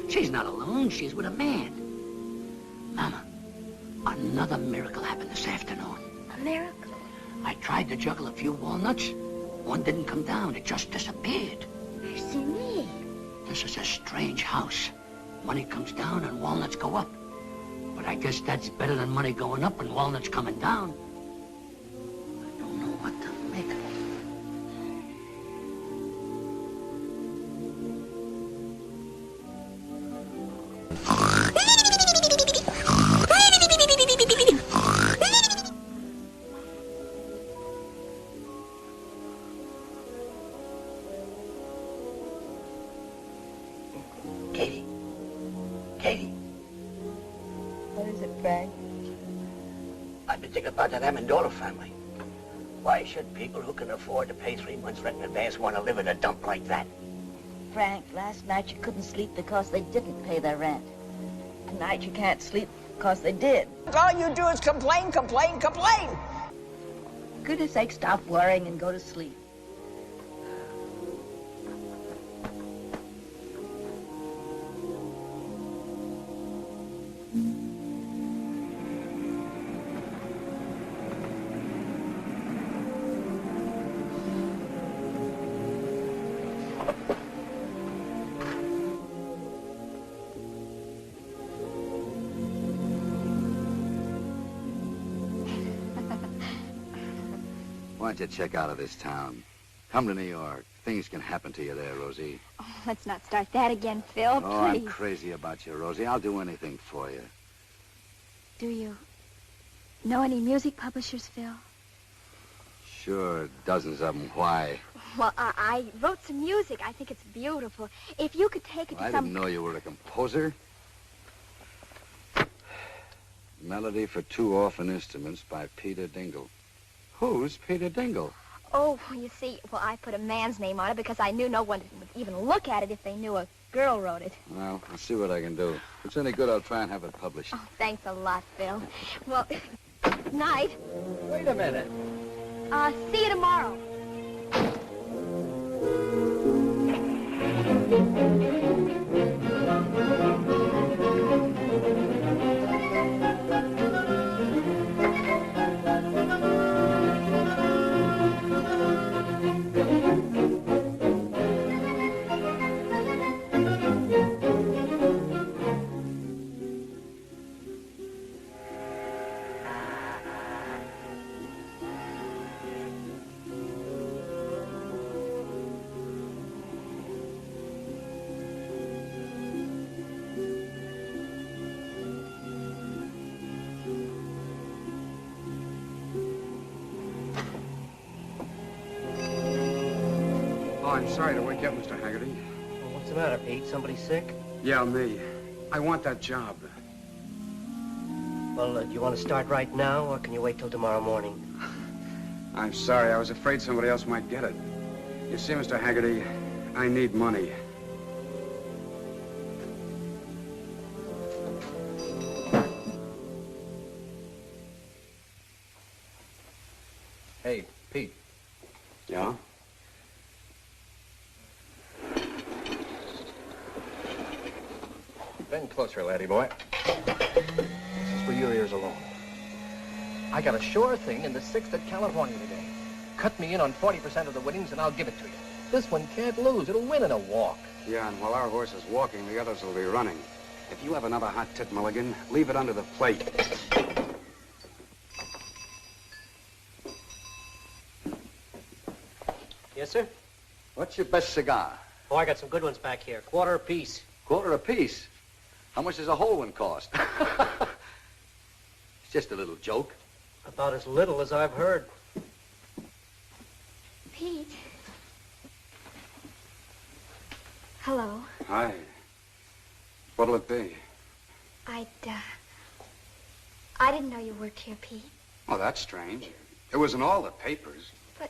Speaker 8: She's not alone. She's with a man. Mama, another miracle happened this afternoon.
Speaker 11: A miracle?
Speaker 8: I tried to juggle a few walnuts. One didn't come down. It just disappeared.
Speaker 11: Mercy me.
Speaker 8: This is a strange house. Money comes down and walnuts go up. But I guess that's better than money going up and walnuts coming down. I don't know what to make of it. Katie. Katie.
Speaker 11: What is it, Frank?
Speaker 8: I've been thinking about that Amendola family. Why should people who can afford to pay 3 months rent in advance want to live in a dump like that?
Speaker 11: Frank, last night you couldn't sleep because they didn't pay their rent. Tonight you can't sleep because they did.
Speaker 18: All you do is complain, complain, complain.
Speaker 11: For goodness sake, stop worrying and go to sleep.
Speaker 6: Why don't you check out of this town? Come to New York. Things can happen to you there, Rosie.
Speaker 7: Oh, let's not start that again, Phil,
Speaker 6: Oh, I'm
Speaker 7: please.
Speaker 6: crazy about you, Rosie. I'll do anything for you.
Speaker 7: Do you know any music publishers, Phil?
Speaker 6: Sure, dozens of them. Why?
Speaker 7: Well, I wrote some music. I think it's beautiful. If you could take it to
Speaker 6: I
Speaker 7: some...
Speaker 6: didn't know you were a composer. Melody for 2 orphan instruments by Peter Dingle. Who's Peter Dingle?
Speaker 7: Oh, you see, well, I put a man's name on it because I knew no one would even look at it if they knew a girl wrote it.
Speaker 6: Well, I'll see what I can do. If it's any good, I'll try and have it published.
Speaker 7: Oh, thanks a lot, Phil. Well, night.
Speaker 8: Wait a minute.
Speaker 7: See you tomorrow.
Speaker 17: Oh, I'm sorry to wake you up, Mr. Haggerty.
Speaker 19: Well, what's the matter, Pete? Somebody sick?
Speaker 17: Yeah, me. I want that job.
Speaker 19: Well, do you want to start right now, or can you wait till tomorrow morning?
Speaker 17: I'm sorry. I was afraid somebody else might get it. You see, Mr. Haggerty, I need money.
Speaker 12: Hey, Pete.
Speaker 17: Yeah?
Speaker 12: Bend closer, laddie boy. This is for your ears alone. I got a sure thing in the 6th at California today. Cut me in on 40% of the winnings and I'll give it to you. This one can't lose. It'll win in a walk.
Speaker 17: Yeah, and while our horse is walking, the others will be running. If you have another hot tit, Mulligan, leave it under the plate.
Speaker 19: Yes, sir?
Speaker 6: What's your best cigar?
Speaker 19: Oh, I got some good ones back here. Quarter apiece.
Speaker 6: Quarter apiece? How much does a whole one cost? It's just a little joke.
Speaker 19: About as little as I've heard.
Speaker 16: Pete. Hello.
Speaker 17: Hi. What'll it be?
Speaker 16: I didn't know you worked here, Pete.
Speaker 17: Oh, that's strange. It was in all the papers.
Speaker 16: But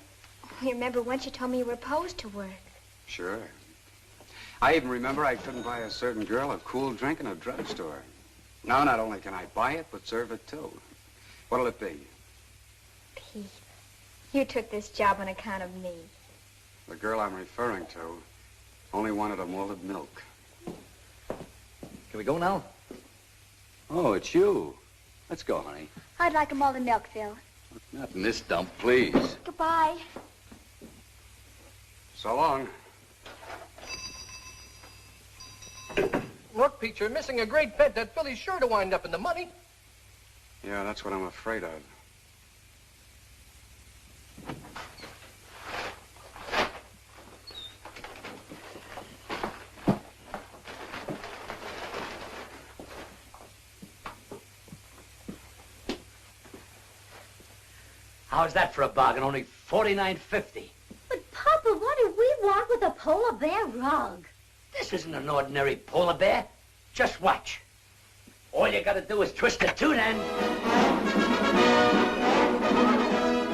Speaker 16: you remember once you told me you were opposed to work.
Speaker 17: Sure. I even remember I couldn't buy a certain girl a cool drink in a drugstore. Now, not only can I buy it, but serve it too. What'll it be?
Speaker 16: Pete, you took this job on account of me.
Speaker 17: The girl I'm referring to only wanted a molded milk.
Speaker 6: Can we go now? Oh, it's you. Let's go, honey.
Speaker 16: I'd like a malted milk, Phil.
Speaker 6: Not in this dump, please.
Speaker 16: Goodbye.
Speaker 17: So long.
Speaker 12: Look, Pete, you're missing a great bet. That filly's sure to wind up in the money.
Speaker 17: Yeah, that's what I'm afraid of.
Speaker 8: How's that for a bargain? Only $49.50.
Speaker 16: But, Papa, what do we want with a polar bear rug?
Speaker 8: This isn't an ordinary polar bear. Just watch. All you gotta do is twist the tune and...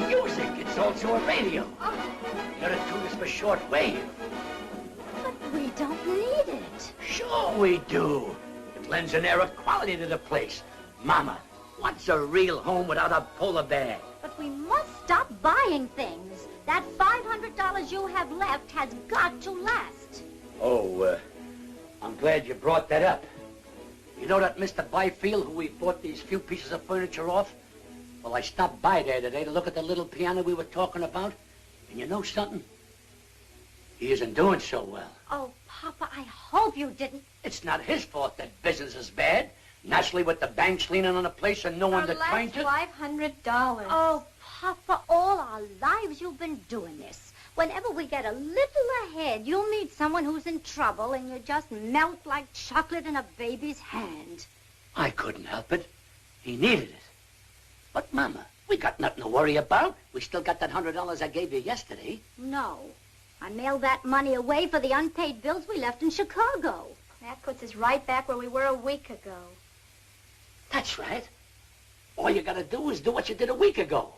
Speaker 8: music. It's also a radio. You gotta tune this for short wave.
Speaker 16: But we don't need it.
Speaker 8: Sure we do. It lends an air of quality to the place. Mama, what's a real home without a polar bear?
Speaker 16: But we must stop buying things. That $500 you have left has got to last.
Speaker 8: Oh, I'm glad you brought that up. You know that Mr. Byfield who we bought these few pieces of furniture off? Well, I stopped by there today to look at the little piano we were talking about. And you know something? He isn't doing so well.
Speaker 16: Oh, Papa, I hope you didn't.
Speaker 8: It's not his fault that business is bad. Naturally, with the banks leaning on the place and no one to turn to.
Speaker 16: $500. Oh, Papa, all our lives you've been doing this. Whenever we get a little ahead, you'll meet someone who's in trouble and you just melt like chocolate in a baby's hand.
Speaker 8: I couldn't help it. He needed it. But, Mama, we got nothing to worry about. We still got that $100 I gave you yesterday.
Speaker 16: No. I mailed that money away for the unpaid bills we left in Chicago. That puts us right back where we were a week ago.
Speaker 8: That's right. All you gotta do is do what you did a week ago.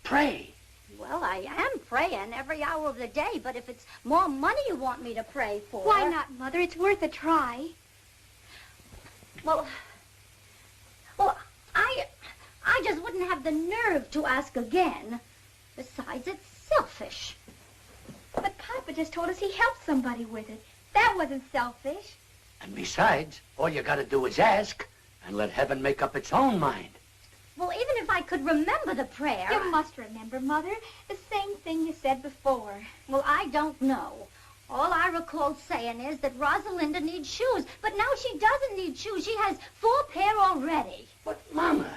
Speaker 8: Pray.
Speaker 16: Well, I am praying every hour of the day, but if it's more money you want me to pray for...
Speaker 7: Why not, Mother? It's worth a try.
Speaker 16: Well, I just wouldn't have the nerve to ask again. Besides, it's selfish.
Speaker 7: But Papa just told us he helped somebody with it. That wasn't selfish.
Speaker 8: And besides, all you gotta do is ask and let heaven make up its own mind.
Speaker 16: Well, even if I could remember the prayer...
Speaker 7: You must remember, Mother. The same thing you said before.
Speaker 16: Well, I don't know. All I recall saying is that Rosalinda needs shoes. But now she doesn't need shoes. She has 4 pair already.
Speaker 8: But, Mama,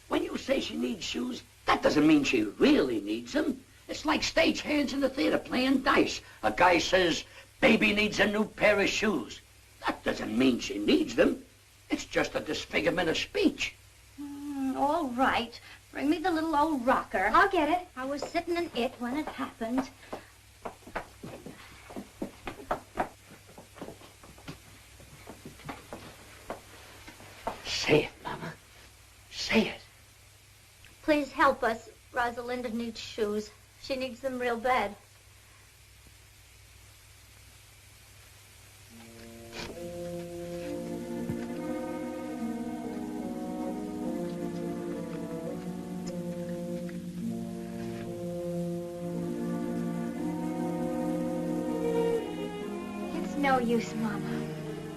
Speaker 8: when you say she needs shoes, that doesn't mean she really needs them. It's like stagehands in the theater playing dice. A guy says, baby needs a new pair of shoes. That doesn't mean she needs them. It's just a disfigurement of speech.
Speaker 16: All right. Bring me the little old rocker.
Speaker 7: I'll get it.
Speaker 16: I was sitting in it when it happened.
Speaker 8: Say it, Mama. Say it.
Speaker 16: Please help us. Rosalinda needs shoes. She needs them real bad.
Speaker 7: It's no use, Mama.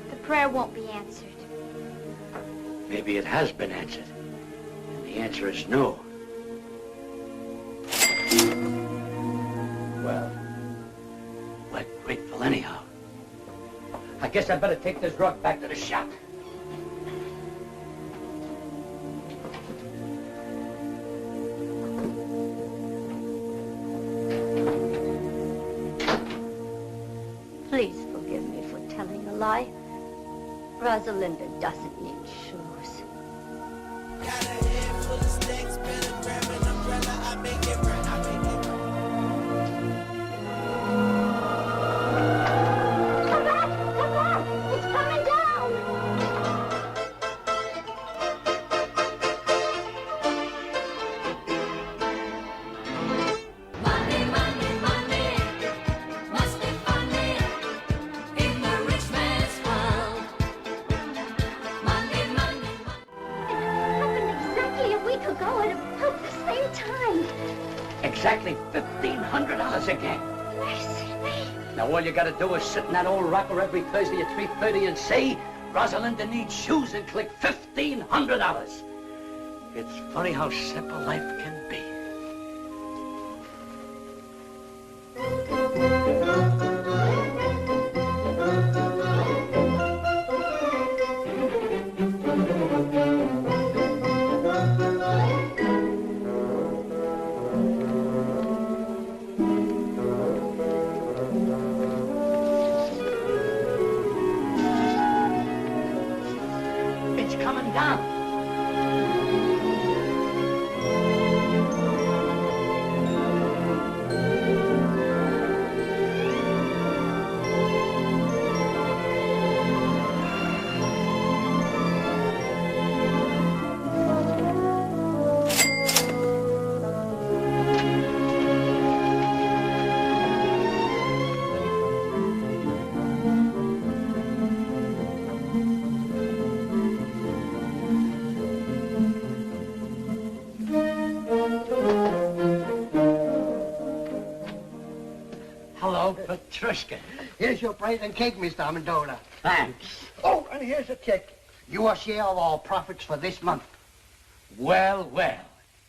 Speaker 7: The prayer won't be answered.
Speaker 8: Maybe it has been answered. And the answer is no. Well, we're grateful anyhow. I guess I'd better take this rug back to the shop.
Speaker 16: Please forgive me for telling a lie. Rosalinda doesn't need shoes.
Speaker 7: Come back! Come back! It's coming down!
Speaker 20: Money, money, money must be funny in the rich man's world. Money, money,
Speaker 7: It happened exactly a week ago at about the same time.
Speaker 8: Exactly $1,500 again.
Speaker 7: Mercy me.
Speaker 8: Now all you gotta do is sit in that old rocker every Thursday at 3:30 and say, Rosalinda needs shoes, and click $1,500. It's funny how simple life can be. It's coming down. Hello, Petrushka.
Speaker 2: Here's your plate and cake, Mr. Amendola.
Speaker 8: Thanks.
Speaker 2: Oh, and here's a check. Your share of our profits for this month.
Speaker 8: Well, well.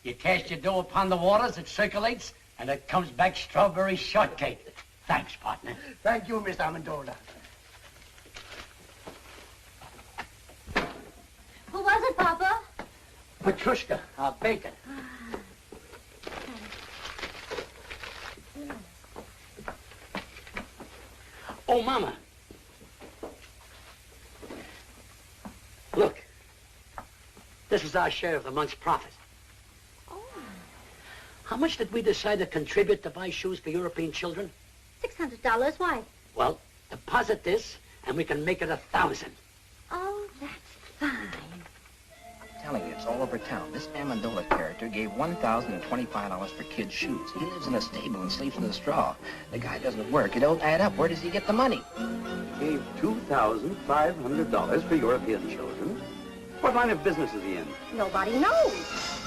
Speaker 8: You cast your dough upon the waters, it circulates, and it comes back strawberry shortcake. Thanks, partner.
Speaker 2: Thank you, Mr. Amendola.
Speaker 16: Who was it, Papa?
Speaker 8: Petrushka, our baker. Oh, Mama. Look. This is our share of the month's profit.
Speaker 16: Oh,
Speaker 8: How much did we decide to contribute to buy shoes for European children?
Speaker 16: $600. Why?
Speaker 8: Well, deposit this, and we can make it 1,000.
Speaker 16: Oh, that's fine.
Speaker 12: I'm telling you, it's all over town. This Amendola character gave $1,025 for kids' shoes. He lives in a stable and sleeps in the straw. The guy doesn't work. It don't add up. Where does he get the money?
Speaker 17: Gave $2,500 for European children. What line of business is he in?
Speaker 7: Nobody knows.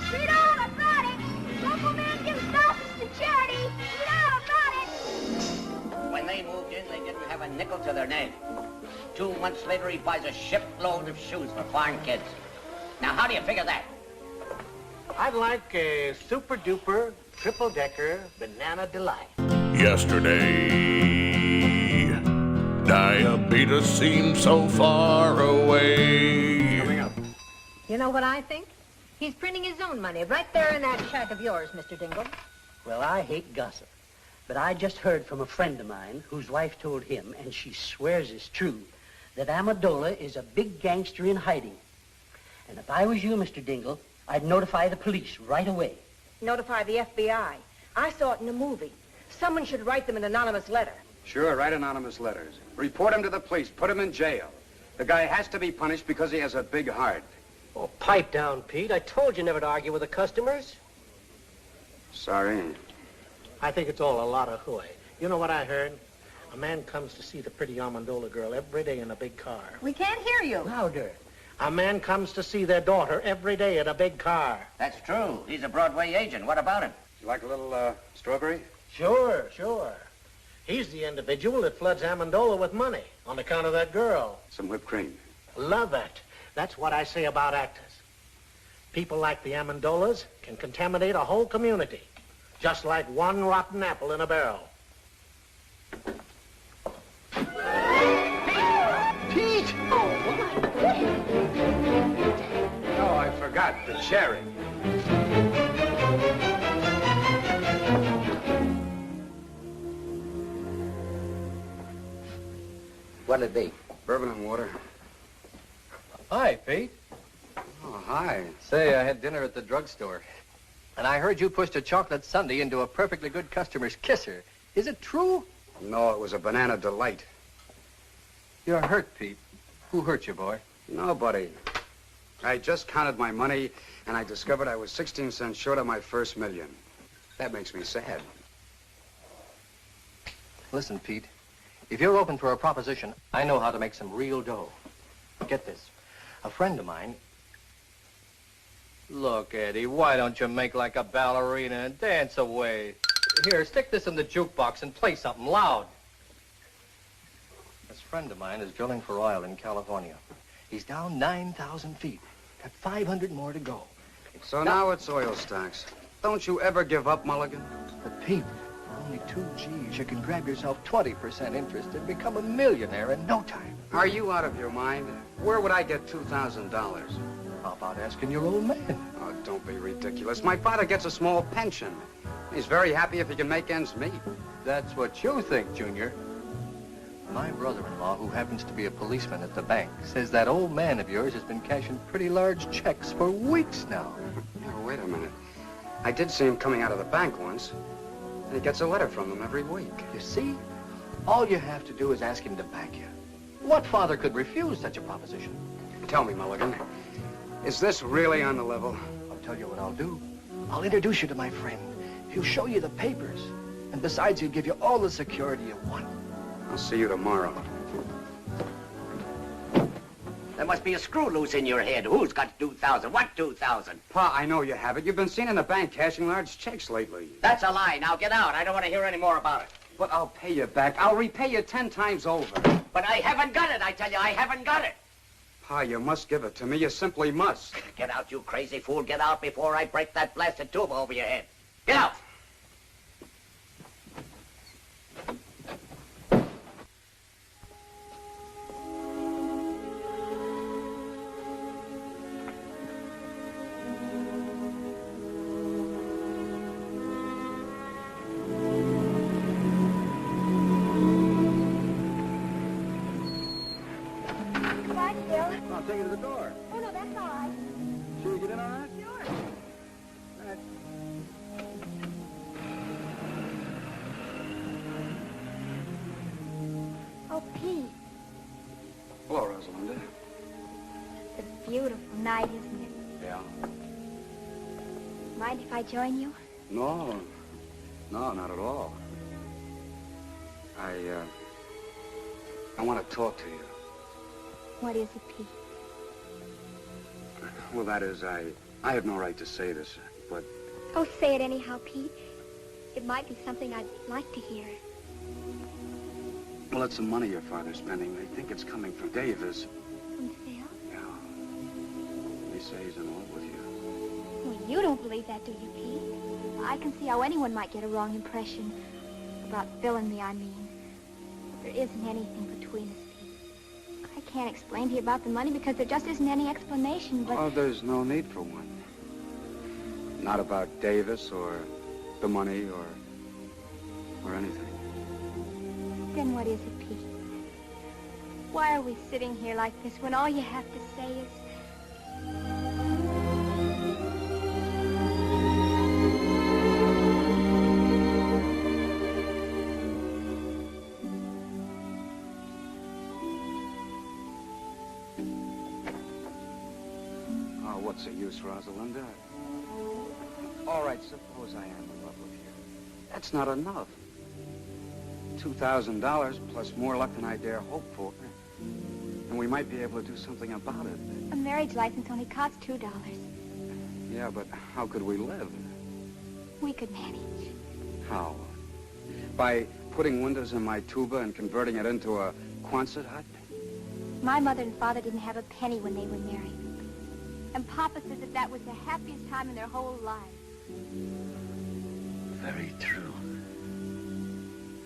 Speaker 7: Sweetheart, I brought it. Local man gives thousands to charity. Sweetheart, I brought it.
Speaker 15: When they moved in, they didn't have a nickel to their name. 2 months later, he buys a shipload of shoes for foreign kids. Now, how do you figure that?
Speaker 12: I'd like a super-duper, triple-decker banana delight.
Speaker 9: Yesterday, diabetes seemed so far away.
Speaker 17: Coming up.
Speaker 13: You know what I think? He's printing his own money right there in that shack of yours, Mr. Dingle.
Speaker 8: Well, I hate gossip, but I just heard from a friend of mine whose wife told him, and she swears it's true, that Amendola is a big gangster in hiding. And if I was you, Mr. Dingle, I'd notify the police right away.
Speaker 13: Notify the FBI. I saw it in a movie. Someone should write them an anonymous letter.
Speaker 17: Sure, write anonymous letters. Report him to the police. Put him in jail. The guy has to be punished because he has a big heart.
Speaker 19: Oh, pipe down, Pete. I told you never to argue with the customers.
Speaker 17: Sorry.
Speaker 12: I think it's all a lot of hooey. You know what I heard? A man comes to see the pretty Amendola girl every day in a big car.
Speaker 13: We can't hear you.
Speaker 8: Louder.
Speaker 12: A man comes to see their daughter every day in a big car.
Speaker 15: That's true. He's a Broadway agent. What about him?
Speaker 17: You like a little, strawberry?
Speaker 12: Sure. He's the individual that floods Amendola with money on account of that girl.
Speaker 17: Some whipped cream.
Speaker 12: Love it. That's what I say about actors. People like the Amendolas can contaminate a whole community, just like one rotten apple in a barrel.
Speaker 17: Pete! Oh, I forgot the cherry.
Speaker 15: What'll it be?
Speaker 17: Bourbon and water.
Speaker 12: Hi, Pete.
Speaker 17: Oh, hi.
Speaker 12: Say, I had dinner at the drugstore, and I heard you pushed a chocolate sundae into a perfectly good customer's kisser. Is it true?
Speaker 17: No, it was a banana delight.
Speaker 12: You're hurt, Pete. Who hurt you, boy?
Speaker 17: Nobody. I just counted my money, and I discovered I was 16 cents short of my first million. That makes me sad.
Speaker 12: Listen, Pete, if you're open for a proposition, I know how to make some real dough. Get this. A friend of mine... Look, Eddie, why don't you make like a ballerina and dance away? Here, stick this in the jukebox and play something loud. This friend of mine is drilling for oil in California. He's down 9,000 feet. Got 500 more to go.
Speaker 17: So now it's oil stocks. Don't you ever give up, Mulligan?
Speaker 12: But Pete, for only 2 G's, you can grab yourself 20% interest and become a millionaire in no time.
Speaker 17: Are you out of your mind? Where would I get $2,000?
Speaker 12: How about asking your old man?
Speaker 17: Oh, don't be ridiculous. My father gets a small pension. He's very happy if he can make ends meet.
Speaker 12: That's what you think, Junior. My brother-in-law, who happens to be a policeman at the bank, says that old man of yours has been cashing pretty large checks for weeks now.
Speaker 17: Now, wait a minute. I did see him coming out of the bank once. And he gets a letter from them every week.
Speaker 12: You see? All you have to do is ask him to back you. What father could refuse such a proposition?
Speaker 17: Tell me, Mulligan, is this really on the level?
Speaker 12: I'll tell you what I'll do. I'll introduce you to my friend. He'll show you the papers. And besides, he'll give you all the security you want.
Speaker 17: I'll see you tomorrow.
Speaker 15: There must be a screw loose in your head. Who's got 2,000? What 2,000?
Speaker 17: Pa, I know you have it. You've been seen in the bank cashing large checks lately.
Speaker 15: That's a lie. Now get out. I don't want to hear any more about it.
Speaker 17: But I'll pay you back. I'll repay you 10 times over.
Speaker 15: But I haven't got it, I tell you. I haven't got it.
Speaker 17: Pa, you must give it to me. You simply must.
Speaker 15: Get out, you crazy fool. Get out before I break that blasted tube over your head. Get out.
Speaker 17: I'll take you to the door.
Speaker 7: Oh, no, that's all right.
Speaker 17: Sure you get in all right?
Speaker 7: Sure.
Speaker 17: Right.
Speaker 7: Oh, Pete,
Speaker 17: Hello, Rosalinda.
Speaker 7: it's a beautiful night, isn't it?
Speaker 17: Yeah.
Speaker 7: Mind if I join you?
Speaker 17: No, not at all. I want to talk to you.
Speaker 7: What is it, Pete?
Speaker 17: Well, that is, I have no right to say this, but
Speaker 7: Oh, say it anyhow, Pete. It might be something I'd like to hear.
Speaker 17: well, it's some money your father's spending. They think it's coming from Davis.
Speaker 7: From Phil?
Speaker 17: Yeah. They say he's in love with you.
Speaker 7: Well, you don't believe that, do you, Pete? I can see how anyone might get a wrong impression. About Phil and me, I mean. But there isn't anything between us, Pete. I can't explain to you about the money because there just isn't any explanation, but...
Speaker 17: Oh, there's no need for one. Not about Davis or the money or anything.
Speaker 7: Then what is it, Pete? Why are we sitting here like this when all you have to say is...
Speaker 17: Oh, what's the use, Rosalinda? All right, suppose I am in love with you. That's not enough. $2,000 plus more luck than I dare hope for. And we might be able to do something about it.
Speaker 7: A marriage license only costs $2.
Speaker 17: Yeah, but how could we live?
Speaker 7: We could manage.
Speaker 17: How? By putting windows in my tuba and converting it into a Quonset hut?
Speaker 7: My mother and father didn't have a penny when they were married. And Papa says that that was the happiest time in their whole lives.
Speaker 6: Very true.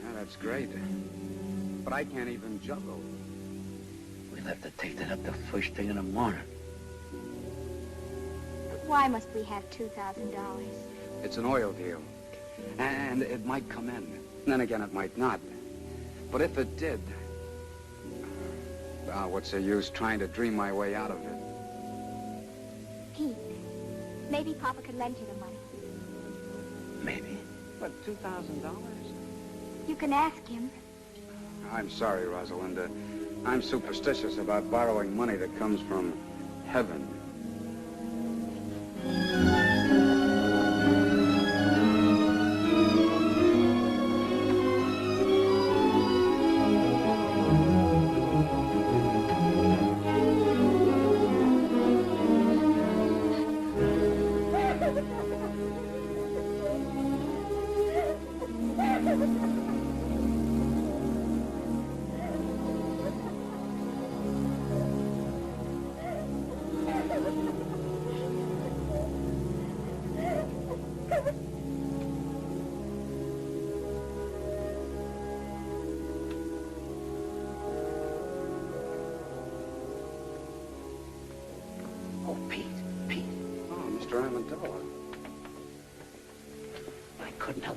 Speaker 17: Yeah, that's great. But I can't even juggle.
Speaker 6: We'll have to take that up the first thing in the morning.
Speaker 7: But why must we have $2,000?
Speaker 17: It's an oil deal. And it might come in. And then again, it might not. But if it did, What's the use trying to dream my way out of it?
Speaker 7: Pete, maybe Papa could lend you the money.
Speaker 17: Maybe. But $2,000?
Speaker 7: You can ask him.
Speaker 17: I'm sorry, Rosalinda. I'm superstitious about borrowing money that comes from heaven.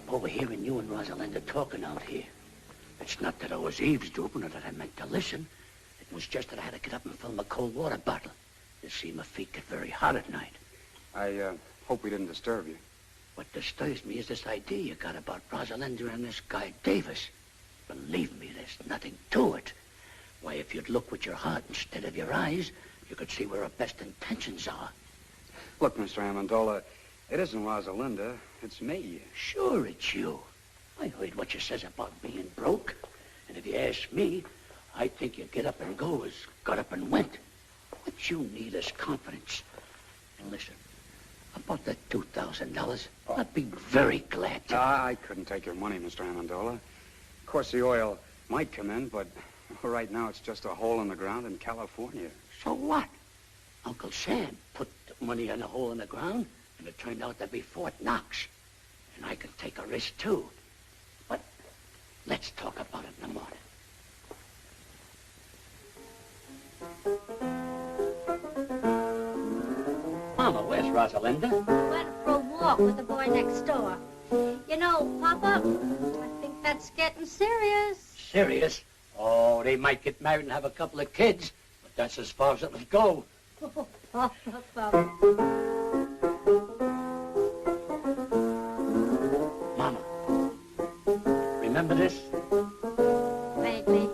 Speaker 8: Overhearing you and Rosalinda talking out here. It's not that I was eavesdropping or that I meant to listen. It was just that I had to get up and fill my cold water bottle. You see, my feet get very hot at night.
Speaker 17: I hope we didn't disturb you.
Speaker 8: What disturbs me is this idea you got about Rosalinda and this guy Davis. Believe me, there's nothing to it. Why, if you'd look with your heart instead of your eyes, you could see where our best intentions are.
Speaker 17: Look, Mr. Amendola, it isn't Rosalinda, it's me.
Speaker 8: Sure, it's you. I heard what you says about being broke. And if you ask me, I think you get up and go as got up and went. What you need is confidence. And listen, about that $2,000, I'd be very glad to.
Speaker 17: I couldn't take your money, Mr. Amendola. Of course, the oil might come in, but right now it's just a hole in the ground in California.
Speaker 8: So what? Uncle Sam put the money in a hole in the ground, and it turned out to be Fort Knox. And I can take a risk, too. But let's talk about it in the morning. Mama, where's Rosalinda?
Speaker 16: Went for a walk with the boy next door. You know, Papa, I think that's getting serious.
Speaker 8: Serious? Oh, they might get married and have a couple of kids, but that's as far as it'll go. Mama, remember this?
Speaker 16: Vaguely.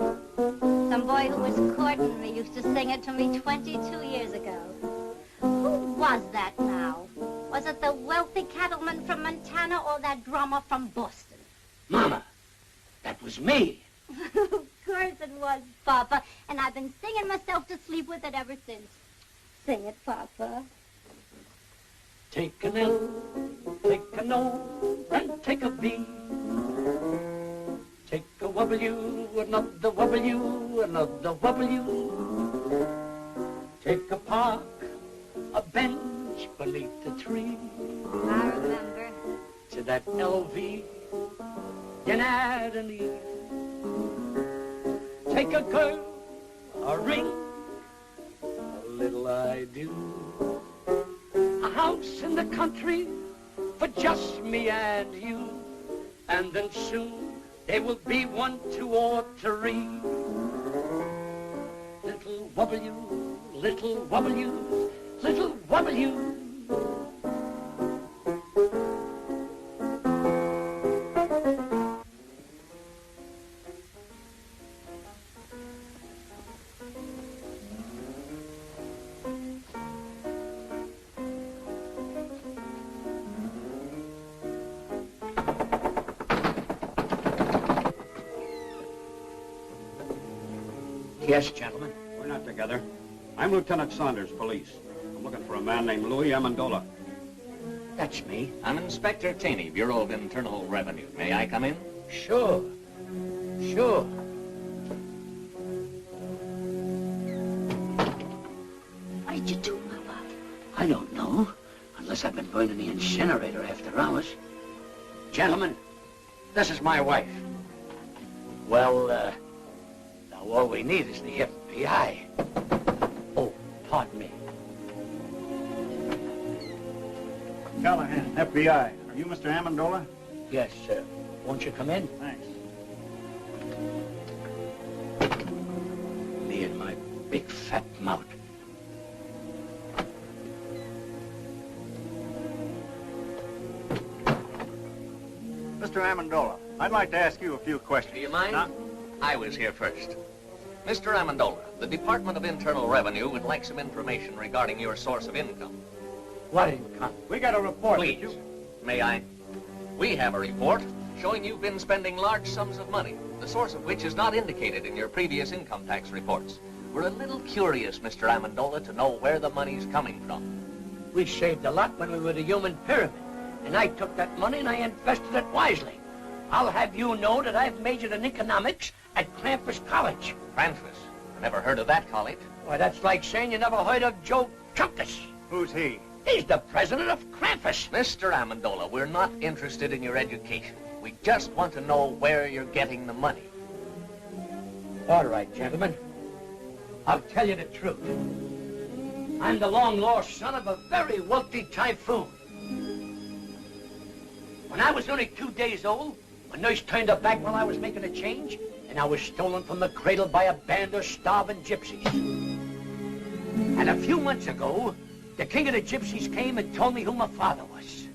Speaker 16: Some boy who was courting me used to sing it to me 22 years ago. Who was that now? Was it the wealthy cattleman from Montana or that drummer from Boston?
Speaker 8: Mama, that was me.
Speaker 16: Of course it was, Papa. And I've been singing myself to sleep with it ever since. Sing it, Papa.
Speaker 8: Take an L, take an O, and take a B. Take a W, another W, another W. Take a park, a bench beneath the tree.
Speaker 16: I remember.
Speaker 8: To that LV, you add an E. Take a girl, a ring, a little I do. A house in the country for just me and you. And then soon there will be 1, 2, or 3. Little W, little W, little W. Yes, gentlemen.
Speaker 21: We're not together. I'm Lieutenant Saunders, police. I'm looking for a man named Louis Amendola.
Speaker 8: That's me.
Speaker 22: I'm Inspector Taney, Bureau of Internal Revenue. May I come in?
Speaker 8: Sure. Sure. How did you do, Mama? I don't know. Unless I've been burning the incinerator after hours. Gentlemen, this is my wife. Well, now all we need is the FBI. Oh, pardon me.
Speaker 21: Callahan, FBI. Are you Mr. Amendola?
Speaker 8: Yes, sir. Won't you come in?
Speaker 21: Thanks.
Speaker 8: Me and my
Speaker 21: Amendola, I'd like to ask you a few questions.
Speaker 22: Do you mind? I was here first. Mr. Amendola, the Department of Internal Revenue would like some information regarding your source of income.
Speaker 21: What income? We got a report.
Speaker 22: Please, may I? We have a report showing you've been spending large sums of money, the source of which is not indicated in your previous income tax reports. We're a little curious, Mr. Amendola, to know where the money's coming from.
Speaker 8: We saved a lot when we were the human pyramid, and I took that money and I invested it wisely. I'll have you know that I've majored in economics at Krampus College.
Speaker 22: Krampus? I never heard of that college.
Speaker 8: Why, that's like saying you never heard of Joe Chunkus.
Speaker 21: Who's he?
Speaker 8: He's the president of Krampus.
Speaker 22: Mr. Amendola, we're not interested in your education. We just want to know where you're getting the money.
Speaker 8: All right, gentlemen. I'll tell you the truth. I'm the long-lost son of a very wealthy typhoon. When I was only 2 days old, my nurse turned her back while I was making a change, and I was stolen from the cradle by a band of starving gypsies. And a few months ago, the king of the gypsies came and told me who my father was.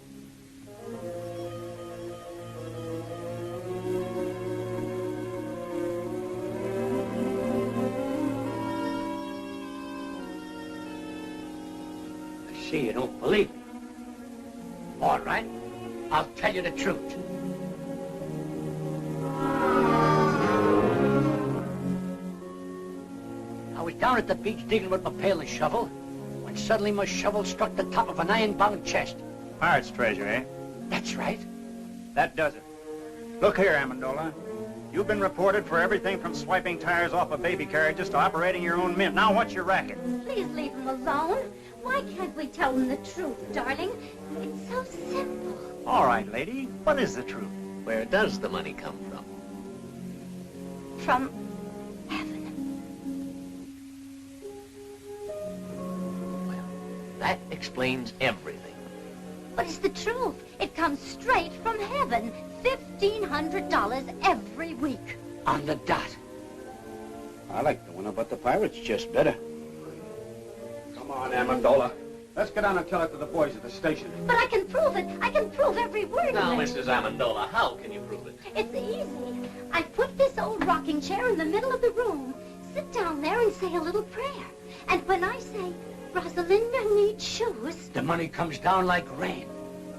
Speaker 8: I see you don't believe me. All right, I'll tell you the truth. I was down at the beach digging with my pail and shovel, when suddenly my shovel struck the top of an iron-bound chest.
Speaker 21: Pirate's treasure, eh?
Speaker 8: That's right.
Speaker 21: That does it. Look here, Amendola. You've been reported for everything from swiping tires off of baby carriages to operating your own mint. Now, what's your racket?
Speaker 16: Please leave him alone. Why can't we tell him the truth, darling? It's so simple.
Speaker 21: All right, lady. What is the truth?
Speaker 22: Where does the money come from?
Speaker 16: From
Speaker 22: That explains everything.
Speaker 16: But it's the truth. It comes straight from heaven. $1,500 every week.
Speaker 8: On the dot.
Speaker 21: I like the one about the pirates just better. Come on, Amendola. Let's get on and tell it to the boys at the station.
Speaker 16: But I can prove it. I can prove every word
Speaker 22: Now,
Speaker 16: of it.
Speaker 22: Mrs. Amendola, how can you prove it?
Speaker 16: It's easy. I put this old rocking chair in the middle of the room, sit down there and say a little prayer. And when I say, Rosalinda needs shoes,
Speaker 8: The money comes down like rain.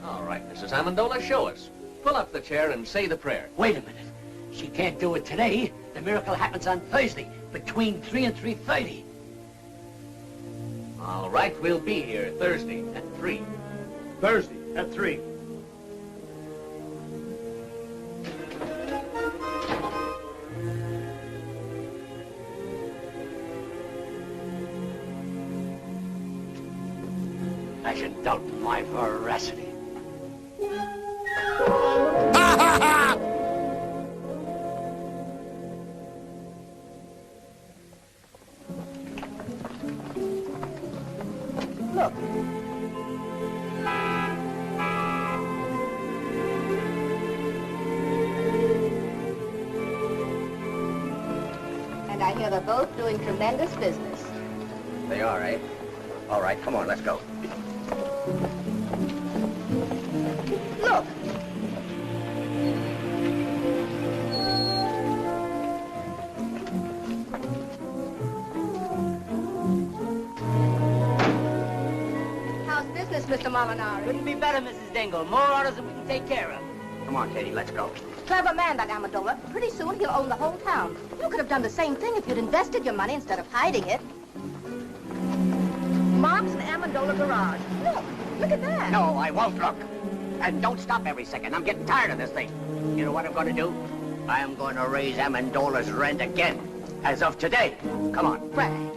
Speaker 22: All right, Mrs. Amendola, show us. Pull up the chair and say the prayer.
Speaker 8: Wait a minute. She can't do it today. The miracle happens on Thursday, between 3 and 3:30.
Speaker 22: All right, we'll be here Thursday at 3.
Speaker 21: Thursday at 3.
Speaker 8: I should doubt my veracity.
Speaker 11: Look. And I hear they're both doing tremendous business.
Speaker 15: They are, eh? All right, come on, let's go.
Speaker 11: Look. How's business, Mr. Molinari?
Speaker 14: Couldn't be better, Mrs. Dingle. More orders than we can take care of.
Speaker 15: Come on, Katie, let's go.
Speaker 11: Clever man, that Amendola. Pretty soon he'll own the whole town. You could have done the same thing if you'd invested your money instead of hiding it. Mom's and Amendola garage. Look at that.
Speaker 15: No, I won't look. And don't stop every second. I'm getting tired of this thing. You know what I'm going to do? I'm going to raise Amendola's rent again. As of today. Come on.
Speaker 11: Frank.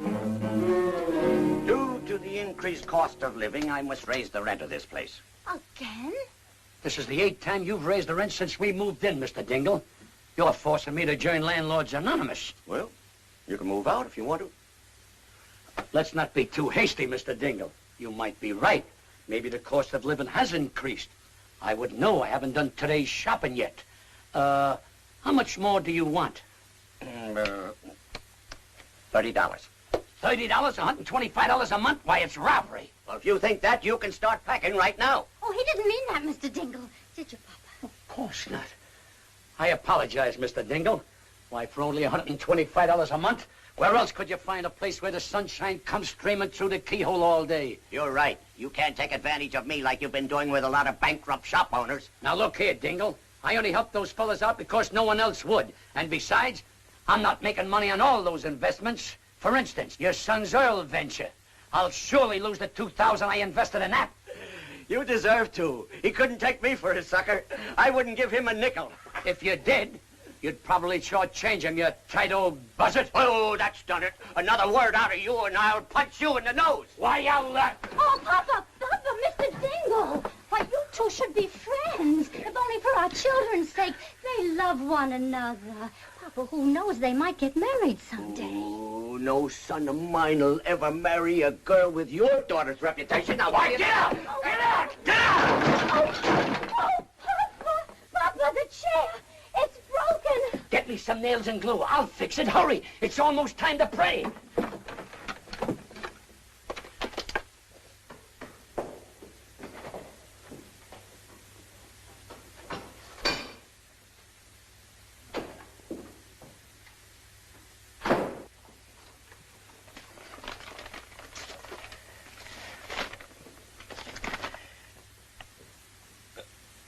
Speaker 15: Due to the increased cost of living, I must raise the rent of this place.
Speaker 16: Again?
Speaker 8: This is the 8th time you've raised the rent since we moved in, Mr. Dingle. You're forcing me to join Landlords Anonymous.
Speaker 15: Well, you can move out if you want to.
Speaker 8: Let's not be too hasty, Mr. Dingle. You might be right. Maybe the cost of living has increased. I wouldn't know. I haven't done today's shopping yet. How much more do you want?
Speaker 15: $30.
Speaker 8: $30? $125 a month? Why, it's robbery.
Speaker 15: Well, if you think that, you can start packing right now.
Speaker 16: Oh, he didn't mean that, Mr. Dingle. Did you, Papa?
Speaker 8: Of course not. I apologize, Mr. Dingle. Why, for only $125 a month, where else could you find a place where the sunshine comes streaming through the keyhole all day?
Speaker 15: You're right. You can't take advantage of me like you've been doing with a lot of bankrupt shop owners.
Speaker 8: Now, look here, Dingle. I only helped those fellas out because no one else would. And besides, I'm not making money on all those investments. For instance, your son's oil venture. I'll surely lose the $2,000 I invested in that.
Speaker 15: You deserve to. He couldn't take me for a sucker. I wouldn't give him a nickel.
Speaker 8: If you did, you'd probably shortchange him, you tight old buzzard.
Speaker 15: Oh, that's done it. Another word out of you and I'll punch you in the nose.
Speaker 8: Why, I'll...
Speaker 16: Oh, Papa, Mr. Dingle. Why, you two should be friends. If only for our children's sake. They love one another. Papa, who knows, they might get married someday.
Speaker 15: Oh, no son of mine will ever marry a girl with your daughter's reputation. Now, why, get out! Get out! Get out!
Speaker 16: Oh, Papa, the chair. It's broken.
Speaker 8: Get me some nails and glue. I'll fix it. Hurry. It's almost time to pray.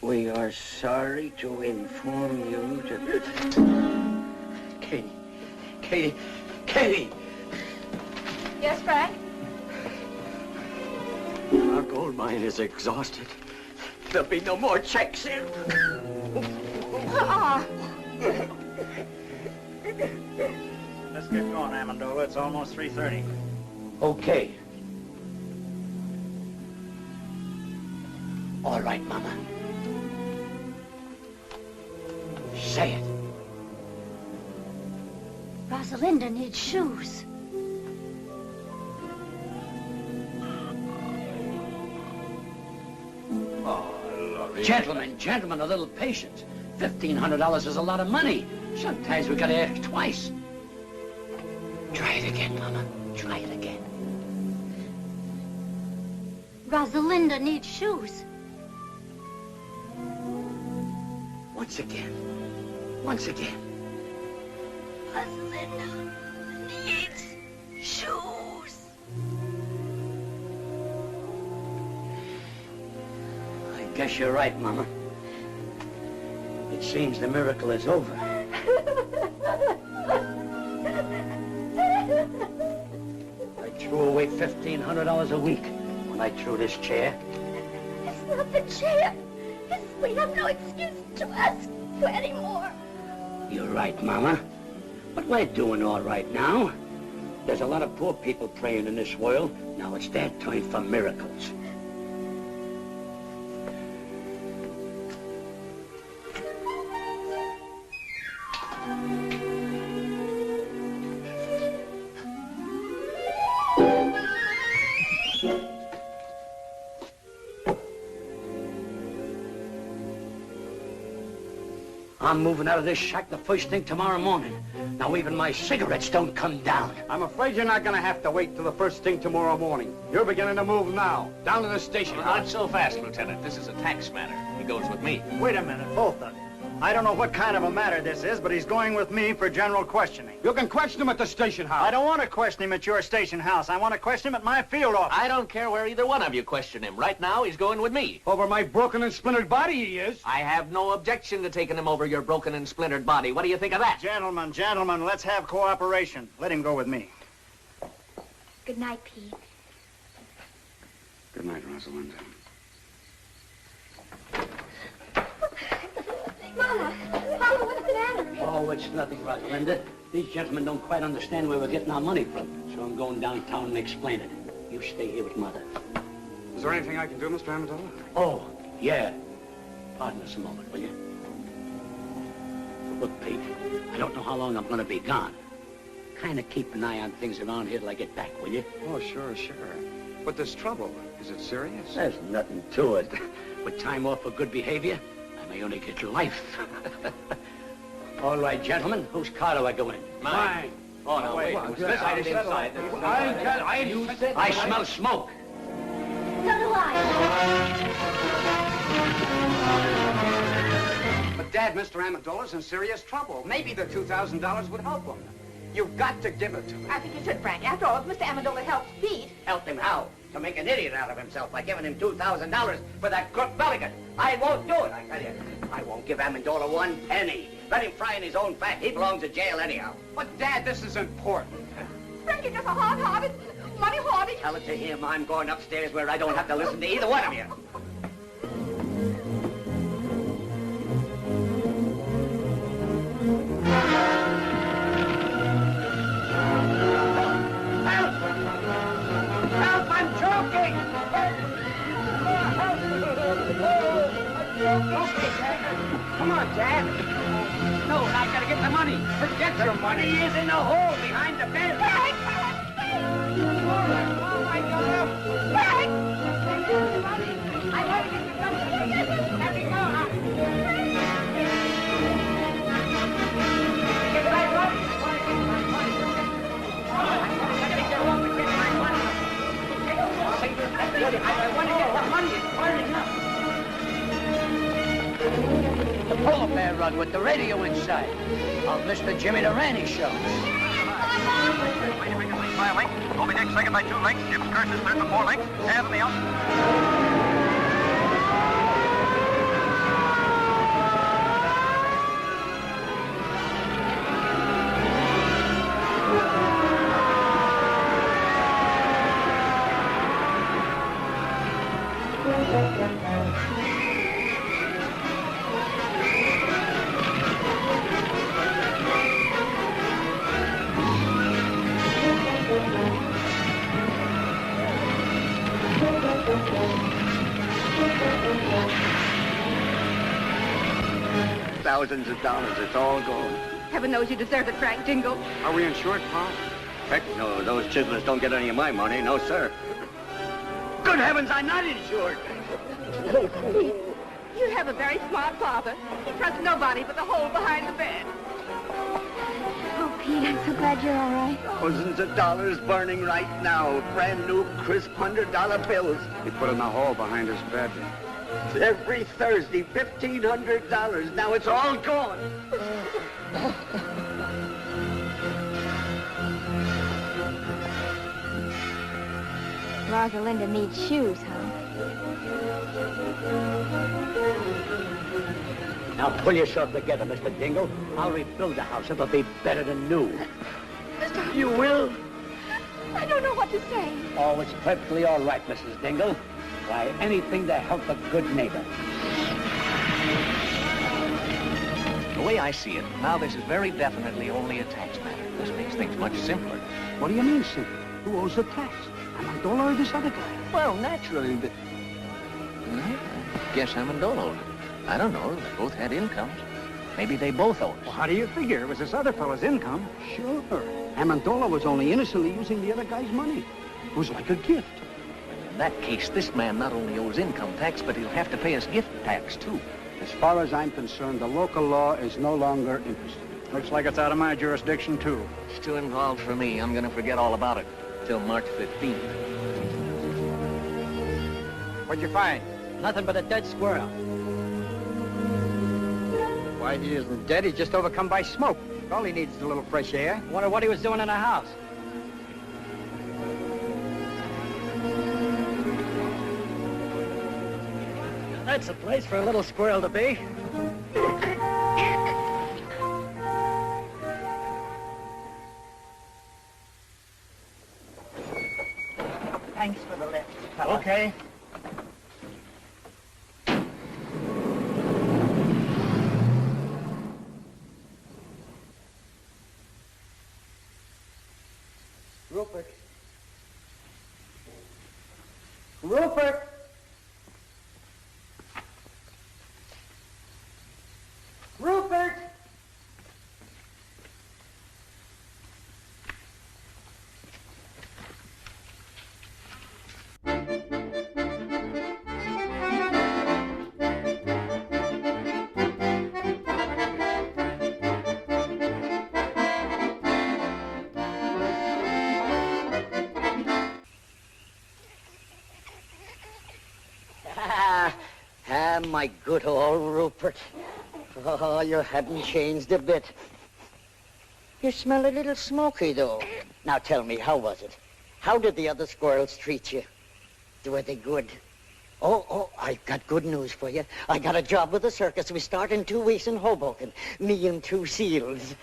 Speaker 15: We are sorry to inform you that... Katie!
Speaker 11: Yes, Frank?
Speaker 15: Our gold mine is exhausted. There'll be no more checks in.
Speaker 21: Let's get going, Amendola. It's almost 3:30.
Speaker 8: Okay. All right, Mama. Say it.
Speaker 16: Rosalinda needs shoes.
Speaker 8: Gentlemen, a little patience. $1,500 is a lot of money. Sometimes we gotta ask twice. Try it again, Mama. Try it again.
Speaker 16: Rosalinda needs shoes.
Speaker 8: Once again. Once again.
Speaker 16: Rosalinda needs shoes.
Speaker 8: I guess you're right, Mama. It seems the miracle is over. I threw away $1,500 a week when I threw this chair.
Speaker 16: It's not the chair. We have no excuse to ask for any more.
Speaker 8: You're right, Mama. But we're doing all right now. There's a lot of poor people praying in this world. Now it's their time for miracles. I'm moving out of this shack the first thing tomorrow morning. Now even my cigarettes don't come down.
Speaker 17: I'm afraid you're not going to have to wait till the first thing tomorrow morning. You're beginning to move now, down to the station house.
Speaker 22: Not so fast, Lieutenant. This is a tax matter. He goes with me.
Speaker 21: Wait a minute, both of you. I don't know what kind of a matter this is, but he's going with me for general questioning.
Speaker 17: You can question him at the station house.
Speaker 21: I don't want to question him at your station house. I want to question him at my field office.
Speaker 22: I don't care where either one of you question him. Right now, he's going with me.
Speaker 17: Over my broken and splintered body, he is.
Speaker 22: I have no objection to taking him over your broken and splintered body. What do you think of that?
Speaker 21: Gentlemen, let's have cooperation. Let him go with me.
Speaker 7: Good night, Pete.
Speaker 17: Good night, Rosalinda.
Speaker 16: Mama, what's the matter?
Speaker 8: Oh, it's nothing, Rosalinda. These gentlemen don't quite understand where we're getting our money from. So I'm going downtown and explain it. You stay here with Mother.
Speaker 17: Is there anything I can do, Mr. Amendola?
Speaker 8: Oh, yeah. Pardon us a moment, will you? Look, Pete, I don't know how long I'm going to be gone. Kind of keep an eye on things around here till I get back, will you?
Speaker 17: Oh, sure. But there's trouble. Is it serious?
Speaker 8: There's nothing to it. With time off for good behavior, I may only get life. All right, gentlemen, whose car do I go in?
Speaker 22: Mine. Oh, no, wait. I did inside.
Speaker 8: I smell smoke.
Speaker 16: So do I.
Speaker 17: But, Dad, Dad, Mr. Amendola's in serious trouble. Maybe the $2,000 would help him. You've got to give it to him.
Speaker 11: I think you should, Frank. After all, if Mr. Amendola helps Pete...
Speaker 15: Helped him how? To make an idiot out of himself by giving him $2,000 for that crook Mulligan. I won't do it, I tell you. I won't give Amendola one penny. Let him fry in his own fat. He belongs in jail anyhow.
Speaker 17: But, Dad, this is important.
Speaker 11: Frank, you're just a hard-hearted, money-hoarding...
Speaker 15: Tell it to him. I'm going upstairs where I don't have to listen to either one of you.
Speaker 17: Come on, Dad. No, I gotta get the money. Forget your money.
Speaker 15: He is in the hole behind the bed.
Speaker 11: Frank!
Speaker 17: Oh, my God.
Speaker 11: Frank! I want to get the money. Let me go. Get my money. I want to get my money. I want to get the money. It's burning up.
Speaker 8: The polar bear rug with the radio inside. Of Mr. Jimmy Durante show.
Speaker 4: By a length. Toby Dick second by 2 lengths. Jim Curtis third by 4 lengths. Half of the out.
Speaker 15: Thousands of dollars. It's all gone.
Speaker 11: Heaven knows you deserve it, Frank Jingle.
Speaker 17: Are we insured, Pa?
Speaker 15: Heck no, those chiselers don't get any of my money. No, sir. Good heavens, I'm not insured.
Speaker 11: You have a very smart father. He trusts nobody but the hole behind the bed.
Speaker 7: Oh, Pete, I'm so glad you're all right.
Speaker 15: Thousands of dollars burning right now. Brand new, crisp $100 bills.
Speaker 17: He put it in the hole behind his bed.
Speaker 15: Every Thursday, $1,500. Now it's all gone.
Speaker 7: Rosalinda needs shoes, huh?
Speaker 8: Now pull yourself together, Mr. Dingle. I'll rebuild the house. It'll be better than new. You will?
Speaker 11: I don't know what to say.
Speaker 8: Oh, it's perfectly all right, Mrs. Dingle. Why, anything to help a good neighbor.
Speaker 22: The way I see it, now this is very definitely only a tax matter. This makes things much simpler.
Speaker 17: What do you mean, simple? Who owes the tax? Amendola or this other guy?
Speaker 22: Well, naturally, I guess Amendola. I don't know. They both had incomes. Maybe they both owe us.
Speaker 17: Well, how do you figure? It was this other fellow's income. Sure. Amendola was only innocently using the other guy's money. It was like a gift.
Speaker 22: In that case, this man not only owes income tax, but he'll have to pay us gift tax, too.
Speaker 17: As far as I'm concerned, the local law is no longer interested. Looks like it's out of my jurisdiction, too.
Speaker 22: It's too involved for me. I'm going to forget all about it till March 15th.
Speaker 17: What'd you find?
Speaker 19: Nothing but a dead squirrel.
Speaker 17: Why, he isn't dead. He's just overcome by smoke. All he needs is a little fresh air.
Speaker 19: Wonder what he was doing in the house. That's a place for a little squirrel to be.
Speaker 11: Thanks for the lift, fella.
Speaker 19: Okay.
Speaker 11: Rupert. Rupert! Rupert!
Speaker 15: My good old Rupert.
Speaker 2: Oh, you haven't changed a bit. You smell a little smoky, though. Now tell me, how was it? How did the other squirrels treat you? Were they good? Oh, I've got good news for you. I got a job with the circus. We start in 2 weeks in Hoboken. Me and 2 seals.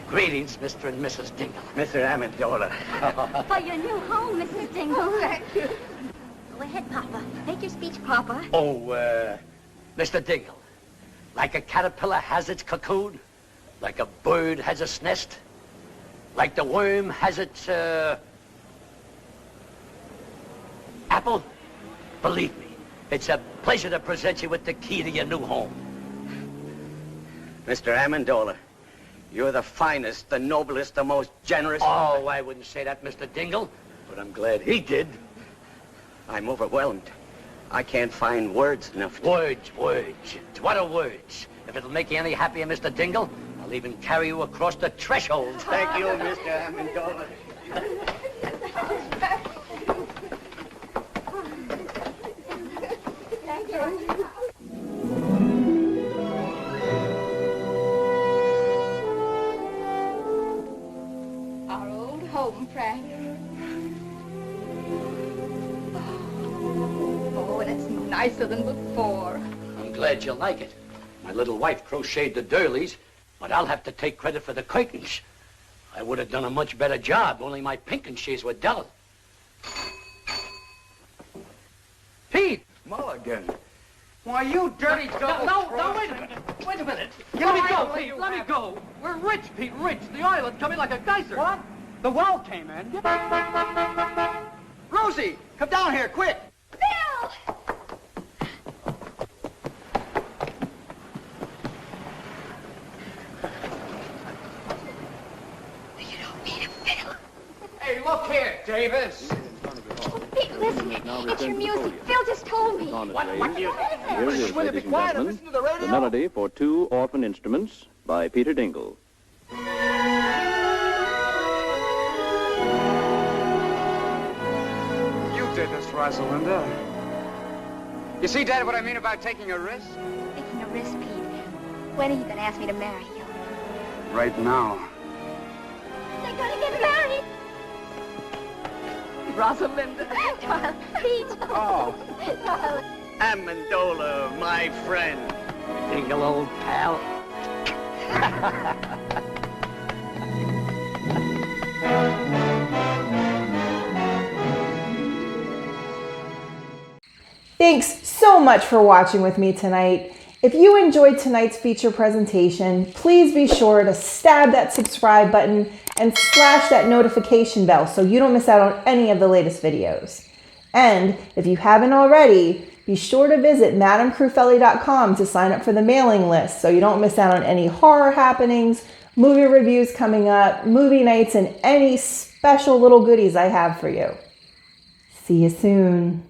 Speaker 8: Greetings, Mr. and Mrs. Dingle.
Speaker 6: Mr. Amendola.
Speaker 16: For your new home, Mrs. Dingle. Thank you. Go ahead, Papa. Make your speech, Papa.
Speaker 8: Oh, Mr. Dingle, like a caterpillar has its cocoon, like a bird has its nest, like the worm has its, apple, believe me, it's a pleasure to present you with the key to your new home.
Speaker 6: Mr. Amendola, you're the finest, the noblest, the most generous...
Speaker 8: Oh, I wouldn't say that, Mr. Dingle, but I'm glad he did.
Speaker 6: I'm overwhelmed. I can't find words enough to...
Speaker 8: Words. What are words? If it'll make you any happier, Mr. Dingle, I'll even carry you across the threshold.
Speaker 6: Thank you, Mr. Amendola.
Speaker 16: Thank you. Our old home, Frank. Oh, and it's nicer than before.
Speaker 8: I'm glad you like it. My little wife crocheted the doilies, but I'll have to take credit for the curtains. I would have done a much better job, only my pinking shears were dull. Pete!
Speaker 17: Mulligan. Why, you dirty double...
Speaker 19: No, wait a minute. Wait a minute. Let me go, Pete. Let me go. We're rich, Pete, rich. The oil is coming like a geyser.
Speaker 21: What? The well came in. Rosie, come down here, quick.
Speaker 16: Bill!
Speaker 21: Hey, look here, Davis.
Speaker 16: Oh, Pete, listen. It's your music. Phil just told me.
Speaker 21: What music?
Speaker 3: Here it is,
Speaker 21: Will you be
Speaker 3: ladies and
Speaker 21: quiet and
Speaker 3: gentlemen,
Speaker 21: listen to the radio?
Speaker 3: the melody for 2 orphan instruments by Peter Dingle.
Speaker 17: You did this, Rosalinda. You see, Dad, what I mean about taking a risk?
Speaker 7: Taking a risk, Pete. When are you going to ask me to marry you?
Speaker 17: Right now.
Speaker 16: They're going to get married.
Speaker 11: Rosalinda.
Speaker 16: Darling, Pete.
Speaker 6: Oh.
Speaker 16: Darling.
Speaker 6: Amendola, my friend.
Speaker 8: Dingle, old pal.
Speaker 1: Thanks so much for watching with me tonight. If you enjoyed tonight's feature presentation, please be sure to stab that subscribe button and slash that notification bell so you don't miss out on any of the latest videos. And if you haven't already, be sure to visit madamcrufeli.com to sign up for the mailing list so you don't miss out on any horror happenings, movie reviews coming up, movie nights, and any special little goodies I have for you. See you soon.